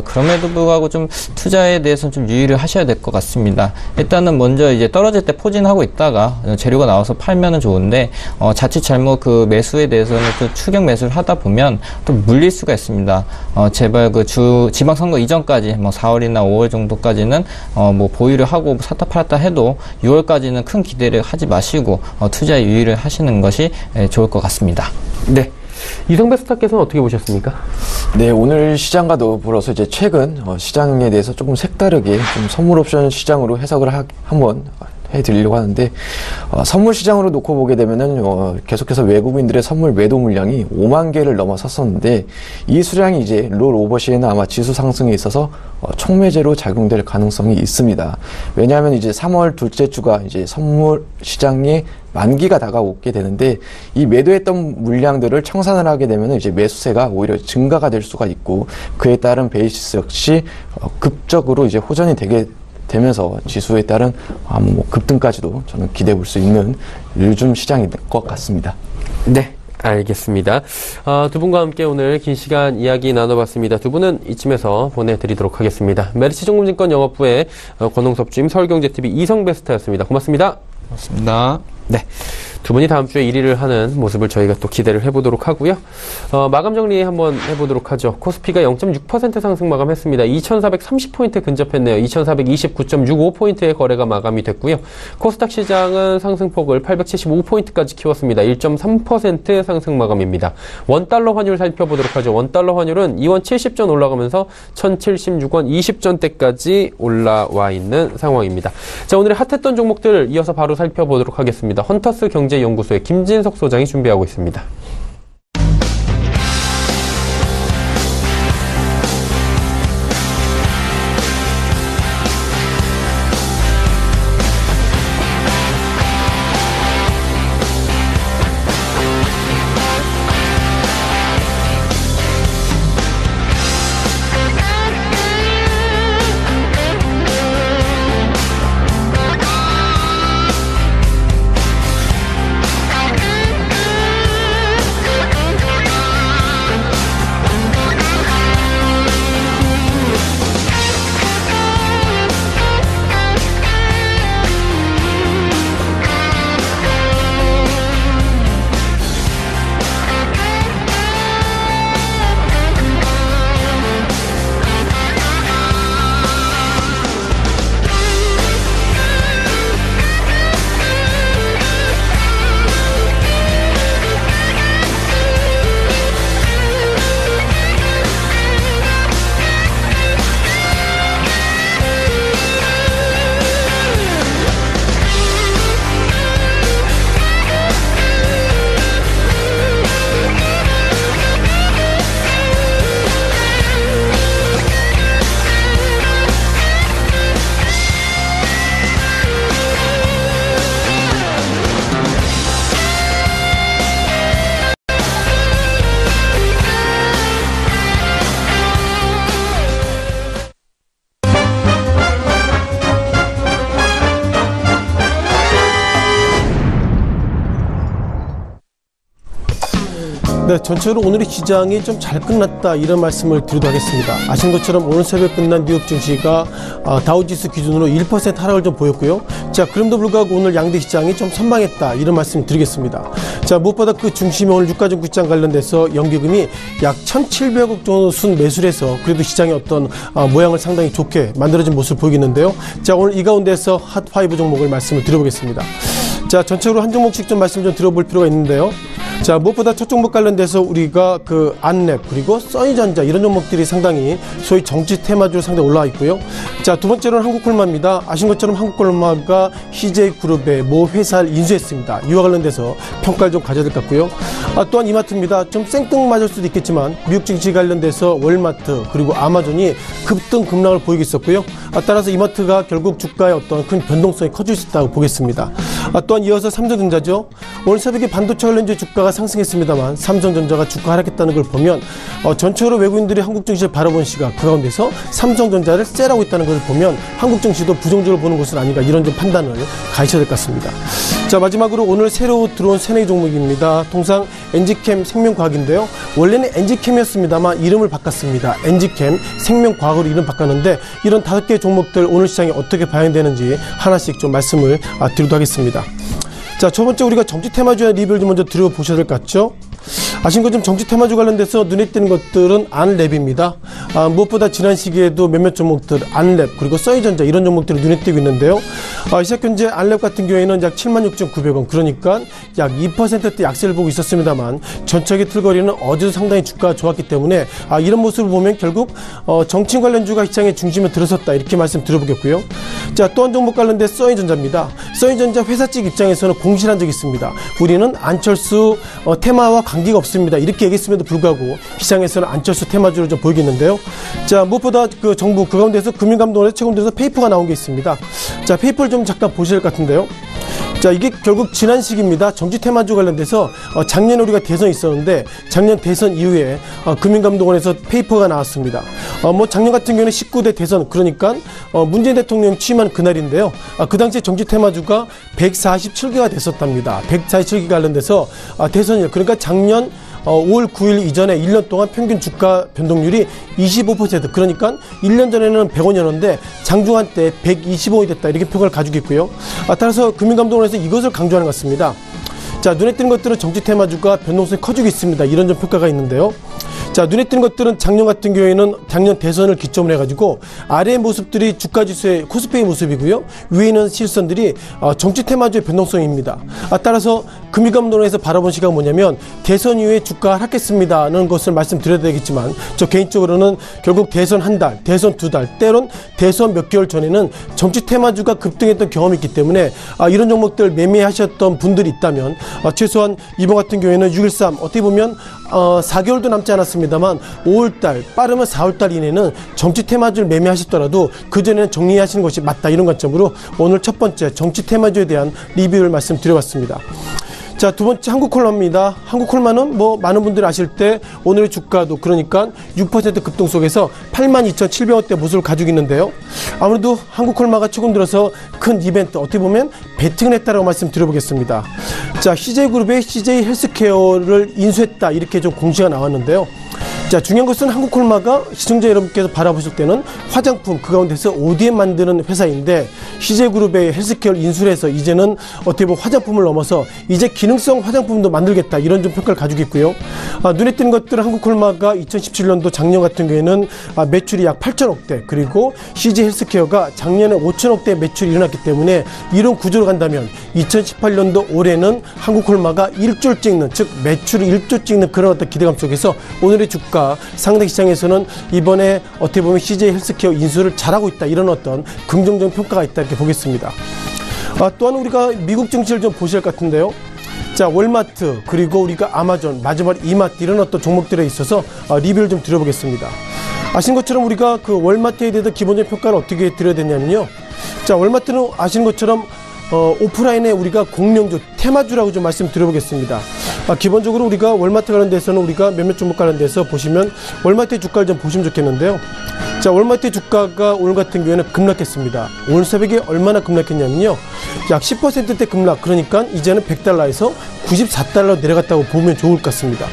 D: 그럼에도 불구하고 좀 투자에 대해서는 좀 유의를 하셔야 될 것 같습니다. 일단은 먼저 이제 떨어질 때 포진하고 있다가 재료가 나와서 팔면은 좋은데, 자칫 잘못 그 매수에 대해서는 또 추격 매수를 하다 보면 또 물릴 수가 있습니다. 제발 그 지방선거 이전까지 뭐 4월이나 5월 정도까지는 뭐 보유를 하고 샀다 팔았다 해도 6월까지는 큰 기대를 하지 마시고 투자에 유의를 하시는 것이 좋을 것 같습니다.
B: 네. 이성배 스타께서는 어떻게 보셨습니까?
E: 네, 오늘 시장과 더불어서 이제 최근 시장에 대해서 조금 색다르게 좀 선물 옵션 시장으로 해석을 한번 해드리려고 하는데, 선물 시장으로 놓고 보게 되면은 계속해서 외국인들의 선물 매도 물량이 5만 개를 넘어섰었는데, 이 수량이 이제 롤 오버 시에는 아마 지수 상승에 있어서 촉매제로 작용될 가능성이 있습니다. 왜냐하면 이제 3월 둘째 주가 이제 선물 시장에 만기가 다가오게 되는데, 이 매도했던 물량들을 청산을 하게 되면 이제 매수세가 오히려 증가가 될 수가 있고, 그에 따른 베이시스 역시 급적으로 이제 호전이 되면서 지수에 따른 뭐 급등까지도 저는 기대해 볼 수 있는 요즘 시장인 것 같습니다.
B: 네. 알겠습니다. 두 분과 함께 오늘 긴 시간 이야기 나눠봤습니다. 두 분은 이쯤에서 보내드리도록 하겠습니다. 메리츠증권증권 영업부의 권홍섭 주임, 서울경제TV 이성배 스타였습니다. 고맙습니다.
D: 고맙습니다.
B: 네. 두 분이 다음 주에 1위를 하는 모습을 저희가 또 기대를 해보도록 하고요. 마감 정리 한번 해보도록 하죠. 코스피가 0.6% 상승 마감했습니다. 2,430포인트 근접했네요. 2,429.65포인트의 거래가 마감이 됐고요. 코스닥 시장은 상승폭을 875포인트까지 키웠습니다. 1.3% 상승 마감입니다. 원달러 환율 살펴보도록 하죠. 원달러 환율은 2원 70전 올라가면서 1,076원 20전대까지 올라와 있는 상황입니다. 자, 오늘의 핫했던 종목들 이어서 바로 살펴보도록 하겠습니다. 헌터스 경제연구소의 김진석 소장이 준비하고 있습니다.
F: 네, 전체적으로 오늘의 시장이 좀 잘 끝났다 이런 말씀을 드리도록 하겠습니다. 아시는 것처럼 오늘 새벽 끝난 뉴욕 증시가 다우지수 기준으로 1% 하락을 좀 보였고요. 자, 그럼에도 불구하고 오늘 양대 시장이 좀 선방했다 이런 말씀 드리겠습니다. 자, 무엇보다 그 중심에 오늘 유가증권시장 관련돼서 연기금이 약 1,700억 정도 순 매수를 해서 그래도 시장의 어떤 모양을 상당히 좋게 만들어진 모습을 보이겠는데요. 자, 오늘 이 가운데서 핫5 종목을 말씀을 드려보겠습니다. 자, 전체적으로 한 종목씩 좀 말씀 좀 들어볼 필요가 있는데요. 자, 무엇보다 첫 종목 관련돼서 우리가 그 안랩 그리고 써니전자 이런 종목들이 상당히 소위 정치 테마주로 상당히 올라와 있고요. 자, 두 번째로는 한국콜마입니다. 아신 것처럼 한국콜마가 CJ그룹의 모 회사를 인수했습니다. 이와 관련돼서 평가를 좀 가져야 될 것 같고요. 또한 이마트입니다. 좀 생뚱맞을 수도 있겠지만 미국 증시 관련돼서 월마트 그리고 아마존이 급등 급락을 보이고 있었고요. 따라서 이마트가 결국 주가의 어떤 큰 변동성이 커질 수 있다고 보겠습니다. 또한 이어서 삼성전자죠. 오늘 새벽에 반도체 관련주 주가가 상승했습니다만 삼성전자가 주가 하락했다는 걸 보면 전체적으로 외국인들이 한국 증시를 바라보는 시각 그 가운데서 삼성전자를 셀하고 있다는 것을 보면 한국 증시도 부정적으로 보는 것은 아닌가 이런 좀 판단을 가셔야 될 것 같습니다. 자, 마지막으로 오늘 새로 들어온 새내기 종목입니다. 통상 엔지캠 생명과학인데요. 원래는 엔지캠이었습니다만 이름을 바꿨습니다. 엔지캠 생명과학으로 이름 바꿨는데 이런 5개 종목들 오늘 시장에 어떻게 반영되는지 하나씩 좀 말씀을 드리도록 하겠습니다. 자, 첫 번째 우리가 정치 테마주의 리뷰를 좀 먼저 들어보셔야 될 것 같죠? 아신 것처럼 정치 테마주 관련돼서 눈에 띄는 것들은 안랩입니다. 무엇보다 지난 시기에도 몇몇 종목들 안랩 그리고 써니전자 이런 종목들이 눈에 띄고 있는데요. 시작 현재 안랩 같은 경우에는 약 76,900원 그러니까 약 2%대 약세를 보고 있었습니다만 전체적인 틀거리는 어제도 상당히 주가가 좋았기 때문에 이런 모습을 보면 결국 정치 관련주가 시장의 중심에 들어섰다 이렇게 말씀 드려보겠고요. 자, 또 한 종목 관련된 써니전자입니다. 써니전자 회사 측 입장에서는 공시한 적이 있습니다. 우리는 안철수 테마와 관계가 없습니다. 이렇게 얘기했음에도 불구하고 시장에서는 안철수 테마주를 좀 보이겠는데요. 자, 무엇보다 그 정부 그 가운데서 금융감독원에서 최근에서 페이퍼가 나온 게 있습니다. 자, 페이퍼를 좀 잠깐 보셔야 할 것 같은데요. 자, 이게 결국 지난 시기입니다. 정치 테마주 관련돼서 작년에 우리가 대선이 있었는데 작년 대선 이후에 금융감독원에서 페이퍼가 나왔습니다. 작년 같은 경우는 19대 대선 그러니까 문재인 대통령 취임한 그날인데요. 그 당시에 정치 테마주가 147개가 됐었답니다. 147개 관련돼서 대선일 그러니까 작년 5월 9일 이전에 1년 동안 평균 주가 변동률이 25% 그러니까 1년 전에는 100원이었는데 장중한 때 125원이 됐다 이렇게 평가를 가지고 있고요. 따라서 금융감독원에서 이것을 강조하는 것 같습니다. 자, 눈에 띄는 것들은 정치 테마주가 변동성이 커지고 있습니다. 이런 좀 평가가 있는데요. 자, 눈에 띄는 것들은 작년 같은 경우에는 작년 대선을 기점으로 해가지고 아래의 모습들이 주가지수의 코스피의 모습이고요. 위에 있는 실선들이 정치 테마주의 변동성입니다. 따라서 금융감독원에서 바라본 시각은 뭐냐면 대선 이후에 주가가 하락했습니다는 것을 말씀드려야 되겠지만 저 개인적으로는 결국 대선 한 달, 대선 두 달, 때론 대선 몇 개월 전에는 정치 테마주가 급등했던 경험이 있기 때문에 이런 종목들 매매하셨던 분들이 있다면 최소한 이번 같은 경우에는 6.13 어떻게 보면 4개월도 남지 않았습니다만 5월달 빠르면 4월달 이내는 정치 테마주를 매매하셨더라도 그전에는 정리하시는 것이 맞다 이런 관점으로 오늘 첫 번째 정치 테마주에 대한 리뷰를 말씀드려봤습니다. 자, 두 번째 한국콜마입니다. 한국콜마는 많은 분들이 아실 때 오늘의 주가도 그러니까 6% 급등 속에서 82,700원대 모습을 가지고 있는데요. 아무래도 한국콜마가 최근 들어서 큰 이벤트 어떻게 보면 베팅을 했다라고 말씀드려보겠습니다. 자, CJ그룹의 CJ 헬스케어를 인수했다 이렇게 좀 공시가 나왔는데요. 자, 중요한 것은 한국콜마가 시청자 여러분께서 바라보실 때는 화장품 그 가운데서 ODM 만드는 회사인데 CJ그룹의 헬스케어를 인수를 해서 이제는 어떻게 보면 화장품을 넘어서 이제 기능성 화장품도 만들겠다 이런 좀 평가를 가지고 있고요. 눈에 띄는 것들은 한국콜마가 2017년도 작년 같은 경우에는 매출이 약 8천억대 그리고 CJ 헬스케어가 작년에 5천억대 매출이 일어났기 때문에 이런 구조로 간다면 2018년도 올해는 한국콜마가 1조를 찍는 즉 매출이 1조 찍는 그런 어떤 기대감 속에서 오늘의 주가 상대 시장에서는 이번에 어떻게 보면 CJ 헬스케어 인수를 잘하고 있다 이런 어떤 긍정적 평가가 있다 이렇게 보겠습니다. 또한 우리가 미국 증시를 좀 보셔야 할 것 같은데요. 자, 월마트 그리고 우리가 아마존 마지막 이마트 이런 어떤 종목들에 있어서 리뷰를 좀 드려보겠습니다. 아시는 것처럼 우리가 그 월마트에 대해서 기본적인 평가를 어떻게 드려야 되냐면요. 자, 월마트는 아시는 것처럼 오프라인에 우리가 공룡주, 테마주라고 좀 말씀드려보겠습니다. 기본적으로 우리가 월마트 관련돼서는 우리가 몇몇 종목 관련돼서 보시면 월마트의 주가를 좀 보시면 좋겠는데요. 자, 월마트의 주가가 오늘 같은 경우에는 급락했습니다. 오늘 새벽에 얼마나 급락했냐면요. 약 10%대 급락, 그러니까 이제는 $100에서 $94로 내려갔다고 보면 좋을 것 같습니다.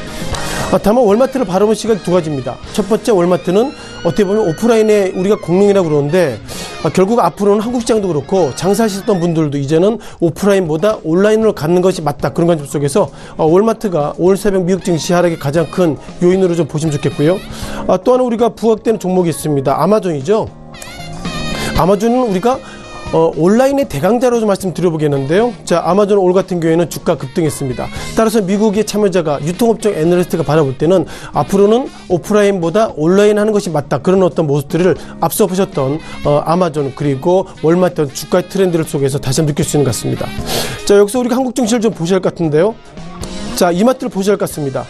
F: 다만 월마트를 바라본 시각이 두 가지입니다. 첫 번째, 월마트는 어떻게 보면 오프라인에 우리가 공룡이라고 그러는데 결국 앞으로는 한국 시장도 그렇고 장사하셨던 분들도 이제는 오프라인보다 온라인으로 갖는 것이 맞다. 그런 관점 속에서 월마트가 오늘 새벽 미국 증시 하락의 가장 큰 요인으로 좀 보시면 좋겠고요. 또 하나 우리가 부각되는 종목이 있습니다. 아마존이죠. 아마존은 우리가 온라인의 대강자로 좀 말씀드려보겠는데요. 자, 아마존 올 같은 경우에는 주가 급등했습니다. 따라서 미국의 참여자가 유통업종 애널리스트가 바라볼 때는 앞으로는 오프라인보다 온라인 하는 것이 맞다. 그런 어떤 모습들을 앞서 보셨던 아마존 그리고 월마트 주가의 트렌드를 속에서 다시 한번 느낄 수 있는 것 같습니다. 자, 여기서 우리가 한국 증시를 좀 보셔야 할 것 같은데요. 자, 이마트를 보셔야 할 것 같습니다.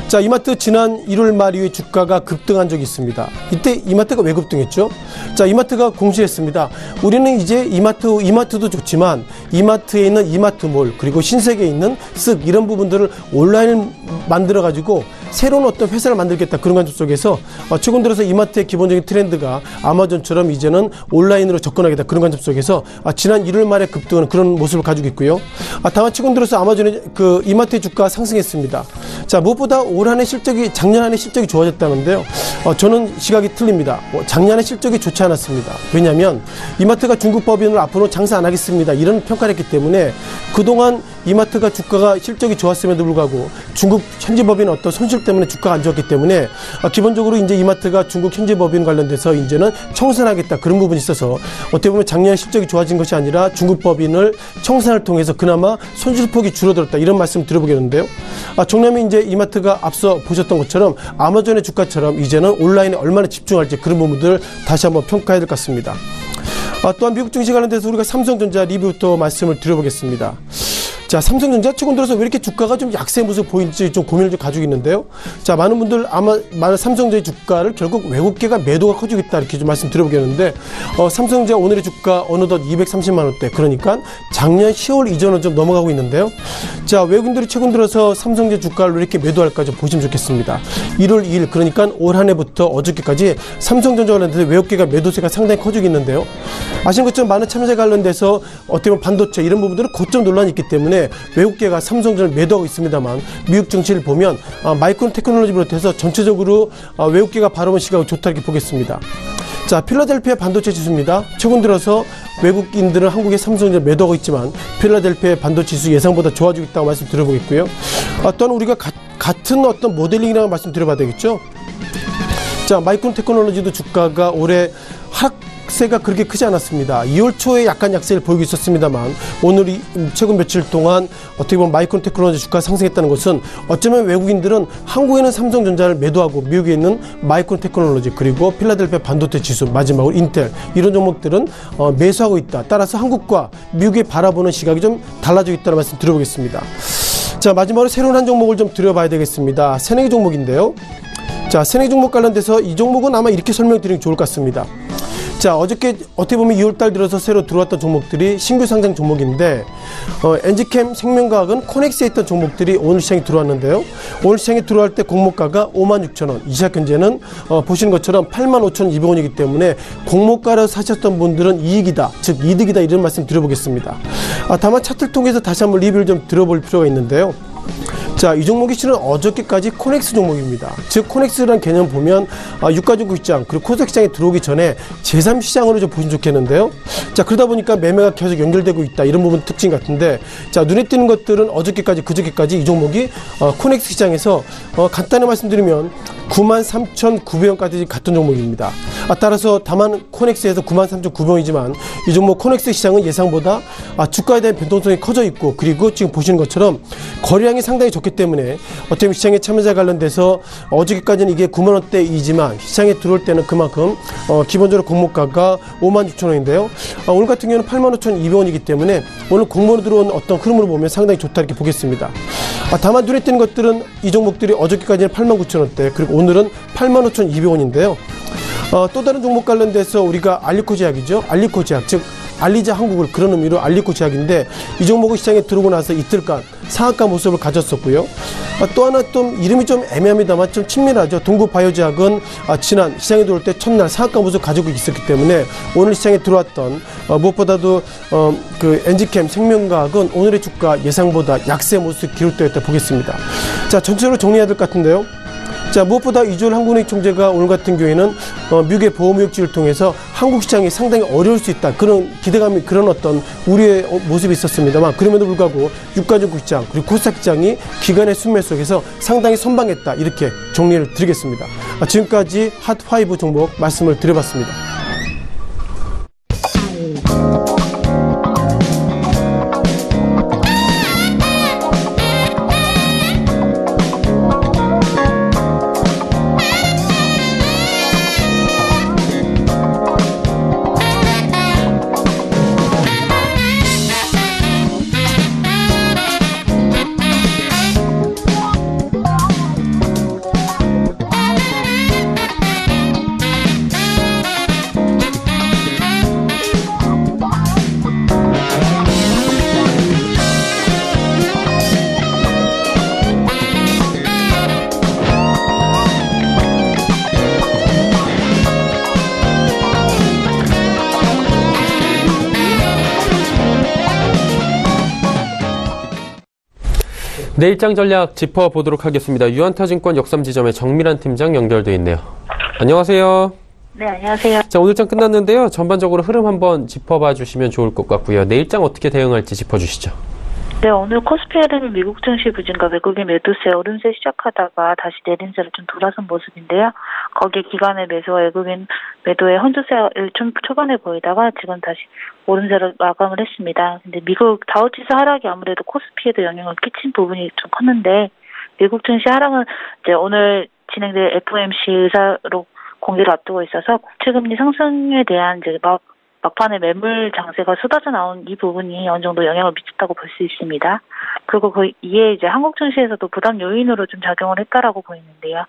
F: 자, 이마트 지난 1월 말 이후에 주가가 급등한 적이 있습니다. 이때 이마트가 왜 급등했죠? 자, 이마트가 공시했습니다. 우리는 이제 이마트도 좋지만 이마트에 있는 이마트몰 그리고 신세계에 있는 쓱 이런 부분들을 온라인을 만들어 가지고 새로운 어떤 회사를 만들겠다 그런 관점 속에서 최근 들어서 이마트의 기본적인 트렌드가 아마존처럼 이제는 온라인으로 접근하겠다 그런 관점 속에서 지난 1월 말에 급등하는 그런 모습을 가지고 있고요. 다만 최근 들어서 아마존의 그 이마트의 주가가 상승했습니다. 자, 무엇보다 올 한 해 실적이 작년 한 해 실적이 좋아졌다는데요. 저는 시각이 틀립니다. 작년에 실적이 좋지 않았습니다. 왜냐하면 이마트가 중국 법인으로 앞으로 장사 안 하겠습니다. 이런 평가를 했기 때문에 그동안 이마트가 주가가 실적이 좋았음에도 불구하고 중국 현지 법인의 어떤 손실 때문에 주가가 안 좋았기 때문에 기본적으로 이제 이마트가 중국 현지 법인 관련돼서 이제는 청산하겠다 그런 부분이 있어서 어떻게 보면 작년에 실적이 좋아진 것이 아니라 중국 법인을 청산을 통해서 그나마 손실폭이 줄어들었다 이런 말씀 드려보겠는데요. 정남이 이제 이마트가 앞서 보셨던 것처럼 아마존의 주가처럼 이제는 온라인에 얼마나 집중할지 그런 부분들 다시 한번 평가해야 될 것 같습니다. 또한 미국 증시 관련돼서 우리가 삼성전자 리뷰부터 말씀을 드려보겠습니다. 자, 삼성전자 최근 들어서 왜 이렇게 주가가 좀 약세 모습 보이는지 좀 고민을 좀 가지고 있는데요. 자, 많은 분들 아마 삼성전자의 주가를 결국 외국계가 매도가 커지고 있다 이렇게 좀 말씀드려보겠는데 삼성전자 오늘의 주가 어느덧 230만 원대 그러니까 작년 10월 이전으로 좀 넘어가고 있는데요. 자, 외국인들이 최근 들어서 삼성전자 주가를 왜 이렇게 매도할까 좀 보시면 좋겠습니다. 1월 2일 그러니까 올 한 해부터 어저께까지 삼성전자 관련돼서 외국계가 매도세가 상당히 커지고 있는데요. 아시는 것처럼 많은 참여자 관련돼서 어떻게 보면 반도체 이런 부분들은 고점 논란이 있기 때문에 외국계가 삼성전자를 매도하고 있습니다만 미국 증시를 보면 마이크론 테크놀로지를 비롯해서 전체적으로 외국계가 바라본 시각이 좋다 이렇게 보겠습니다. 자, 필라델피아 반도체 지수입니다. 최근 들어서 외국인들은 한국의 삼성전자 매도하고 있지만 필라델피아 반도체 지수 예상보다 좋아지고 있다고 말씀드려보겠고요. 또한 우리가 같은 어떤 모델링이라고 말씀드려봐야 되겠죠. 자, 마이크론 테크놀로지도 주가가 올해 하락세가 그렇게 크지 않았습니다. 2월 초에 약간 약세를 보이고 있었습니다만 오늘 최근 며칠 동안 어떻게 보면 마이크론 테크놀로지 주가 상승했다는 것은 어쩌면 외국인들은 한국에 있는 삼성전자를 매도하고 미국에 있는 마이크론 테크놀로지 그리고 필라델피아 반도체 지수 마지막으로 인텔 이런 종목들은 매수하고 있다. 따라서 한국과 미국이 바라보는 시각이 좀 달라지고 있다는 말씀 드려보겠습니다. 자, 마지막으로 새로운 한 종목을 좀 드려봐야 되겠습니다. 새내기 종목인데요. 자, 새내기 종목 관련돼서 이 종목은 아마 이렇게 설명드리는 게 좋을 것 같습니다. 자, 어저께 어떻게 보면 2월달 들어서 새로 들어왔던 종목들이 신규 상장 종목인데 엔지캠 생명과학은 코넥스에 있던 종목들이 오늘 시장에 들어왔는데요. 오늘 시장에 들어갈 때 공모가가 56,000원 이 시각 현재는 보시는 것처럼 85,200원이기 때문에 공모가로 사셨던 분들은 이익이다 즉 이득이다 이런 말씀 드려보겠습니다. 다만 차트를 통해서 다시 한번 리뷰를 좀 들어볼 필요가 있는데요. 자, 이 종목이 실은 어저께까지 코넥스 종목입니다. 즉 코넥스라는 개념 보면 유가증권 시장 그리고 코스닥 시장에 들어오기 전에 제3시장으로 좀 보시면 좋겠는데요. 자, 그러다 보니까 매매가 계속 연결되고 있다 이런 부분 특징 같은데 자, 눈에 띄는 것들은 어저께까지 그저께까지 이 종목이 코넥스 시장에서 간단히 말씀드리면 93,900원까지 갔던 종목입니다. 따라서 다만 코넥스에서 93,900원이지만 이 종목 코넥스 시장은 예상보다 주가에 대한 변동성이 커져 있고 그리고 지금 보시는 것처럼 거래량이 상당히 적기 때문에 어떻게 보면 시장에 참여자 관련돼서 어저께까지는 이게 9만원대이지만 시장에 들어올 때는 그만큼 기본적으로 공모가가 56,000원인데요. 오늘 같은 경우는 85,200원이기 때문에 오늘 공모로 들어온 어떤 흐름으로 보면 상당히 좋다 이렇게 보겠습니다. 다만 눈에 띄는 것들은 이 종목들이 어저께까지는 89,000원대 그리고 오늘은 85,200원인데요. 또 다른 종목 관련돼서 우리가 알리코 제약이죠. 알리코 제약 즉 알리자 한국을 그런 의미로 알리코 제약인데 이 종목은 시장에 들어오고 나서 이틀간 상한가 모습을 가졌었고요. 또 하나 좀 이름이 좀 애매합니다만 좀 친밀하죠. 동구바이오제약은 지난 시장에 들어올 때 첫날 상한가 모습을 가지고 있었기 때문에 오늘 시장에 들어왔던 무엇보다도 그 엔지캠 생명과학은 오늘의 주가 예상보다 약세 모습 기록되었다 보겠습니다. 자, 전체적으로 정리해야 될 것 같은데요. 자, 무엇보다 이주열 한국은행 총재가 오늘 같은 경우에는 미국의 보호무역지를 통해서 한국 시장이 상당히 어려울 수 있다. 그런 기대감이, 그런 어떤 우려의 모습이 있었습니다만, 그럼에도 불구하고 유가증권 시장 그리고 코스닥 시장이 기관의 순매 속에서 상당히 선방했다. 이렇게 정리를 드리겠습니다. 지금까지 핫5 종목 말씀을 드려봤습니다.
B: 내일장 전략 짚어보도록 하겠습니다. 유한타증권 역삼지점의 정밀한 팀장 연결돼 있네요. 안녕하세요.
G: 네, 안녕하세요.
B: 자, 오늘장 끝났는데요. 전반적으로 흐름 한번 짚어봐 주시면 좋을 것 같고요. 내일장 어떻게 대응할지 짚어주시죠.
G: 네, 오늘 코스피에는 미국 증시 부진과 외국인 매도세 오름세 시작하다가 다시 내림세로 좀 돌아선 모습인데요. 거기에 기관의 매수와 외국인 매도의 혼조세를 좀 초반에 보이다가 지금 다시 오름세로 마감을 했습니다. 근데 미국 다우지수 하락이 아무래도 코스피에도 영향을 끼친 부분이 좀 컸는데, 미국 증시 하락은 이제 오늘 진행될 FOMC 의사로 공개를 앞두고 있어서 국채금리 상승에 대한 이제 막판에 매물 장세가 쏟아져 나온 이 부분이 어느 정도 영향을 미쳤다고 볼 수 있습니다. 그리고 이에 이제 한국 증시에서도 부담 요인으로 좀 작용을 했다라고 보이는데요.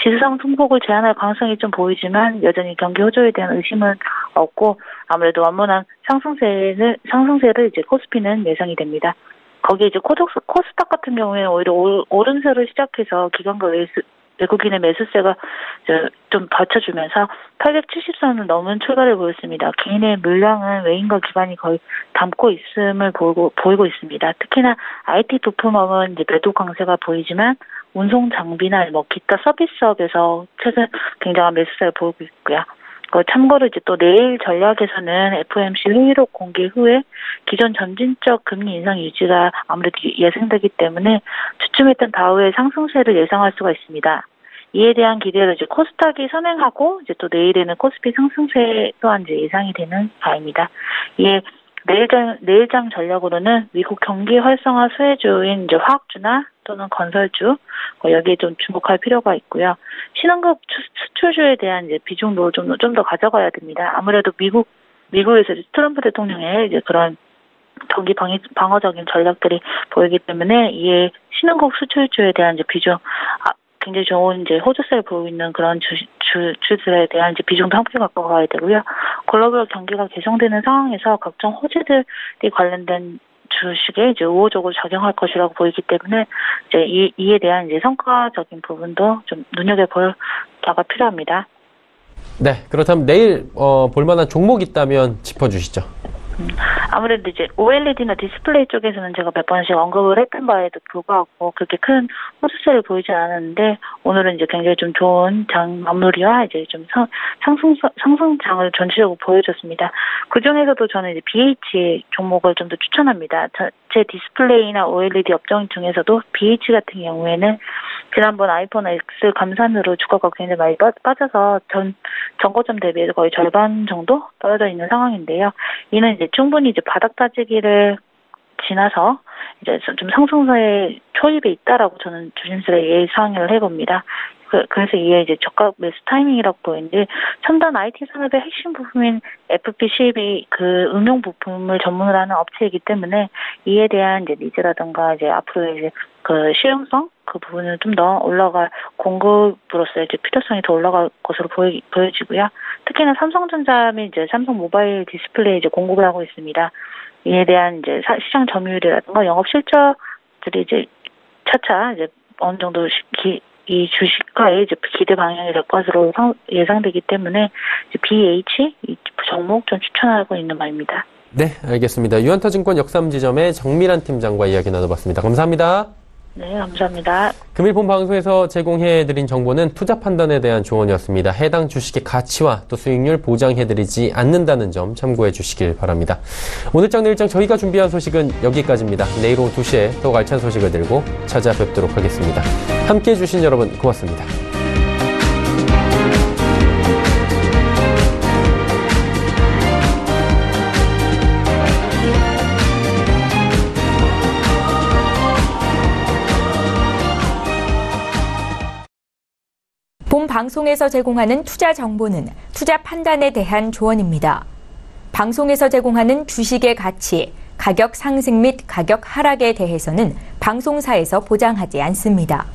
G: 지수상 승폭을 제한할 가능성이 좀 보이지만 여전히 경기 호조에 대한 의심은 없고, 아무래도 완만한 상승세를 이제 코스피는 예상이 됩니다. 거기에 이제 코스닥 같은 경우에는 오히려 오름세를 시작해서 기관과 외국인의 매수세가 좀 받쳐주면서 870선을 넘은 출발을 보였습니다. 개인의 물량은 외인과 기관이 거의 담고 있음을 보이고 있습니다. 특히나 IT 부품업은 이제 매도 강세가 보이지만 운송 장비나 기타 서비스업에서 최근 굉장한 매수세를 보이고 있고요. 참고로 이제 또 내일 전략에서는 FOMC 회의록 공개 후에 기존 점진적 금리 인상 유지가 아무래도 예상되기 때문에 주춤했던 다우의 상승세를 예상할 수가 있습니다. 이에 대한 기대로 이제 코스닥이 선행하고 이제 또 내일에는 코스피 상승세 또한 이제 예상이 되는 바입니다. 이에 내일장 전략으로는 미국 경기 활성화 수혜주인 이제 화학주나 또는 건설주, 여기에 좀 주목할 필요가 있고요. 신흥급 수출주에 대한 이제 비중도 좀 더 가져가야 됩니다. 아무래도 미국에서 트럼프 대통령의 이제 그런 경기 방어적인 전략들이 보이기 때문에 이에 신흥국 수출주에 대한 이제 비중, 굉장히 좋은 이제 호조세를 보이고 있는 그런 주들에 대한 이제 비중도 함께 갖고 가야 되고요. 글로벌 경기가 개선되는 상황에서 각종 호재들이 관련된 주식에 이제 우호적으로 작용할 것이라고 보이기 때문에 이제 이에 대한 이제 성과적인 부분도 좀 눈여겨볼 바가 필요합니다.
B: 네, 그렇다면 내일 볼만한 종목 있다면 짚어주시죠.
G: 아무래도 이제 OLED나 디스플레이 쪽에서는 제가 몇 번씩 언급을 했던 바에도 불구하고 그렇게 큰 호수세를 보이지 않았는데, 오늘은 이제 굉장히 좀 좋은 장 마무리와 이제 좀 상승장을 전체적으로 보여줬습니다. 그 중에서도 저는 이제 BH 종목을 좀 더 추천합니다. 제 디스플레이나 OLED 업종 중에서도 BH 같은 경우에는 지난번 아이폰 X 감산으로 주가가 굉장히 많이 빠져서 전고점 대비해서 거의 절반 정도 떨어져 있는 상황인데요. 이는 이제 충분히 이제 바닥 다지기를 지나서 이제 좀 상승세의 초입에 있다라고 저는 조심스레 예상을 해봅니다. 그래서 이게 이제 저가 매수 타이밍이라고 보이는데, 첨단 IT 산업의 핵심 부품인 FP12 그 응용 부품을 전문으로 하는 업체이기 때문에 이에 대한 이제 니즈라든가 이제 앞으로 이제 그 실용성 그 부분은 좀 더 올라갈 공급으로서 이제 필요성이 더 올라갈 것으로 보여지고요. 특히나 삼성전자 및 이제 삼성 모바일 디스플레이 이제 공급을 하고 있습니다. 이에 대한 이제 시장 점유율이라든가 영업 실적들이 이제 차차 이제 어느 정도 이 주식과의 이제 기대 방향이 될 것으로 예상되기 때문에 이제 BH 이 종목 좀 추천하고 있는 바입니다.
B: 네, 알겠습니다. 유한타증권 역삼지점의 정밀한 팀장과 이야기 나눠봤습니다. 감사합니다.
G: 네, 감사합니다.
B: 금일 본 방송에서 제공해드린 정보는 투자 판단에 대한 조언이었습니다. 해당 주식의 가치와 또 수익률 보장해드리지 않는다는 점 참고해 주시길 바랍니다. 오늘 장 내일 장 저희가 준비한 소식은 여기까지입니다. 내일 오후 2시에 더 알찬 소식을 들고 찾아뵙도록 하겠습니다. 함께해 주신 여러분 고맙습니다.
A: 본 방송에서 제공하는 투자 정보는 투자 판단에 대한 조언입니다. 방송에서 제공하는 주식의 가치, 가격 상승 및 가격 하락에 대해서는 방송사에서 보장하지 않습니다.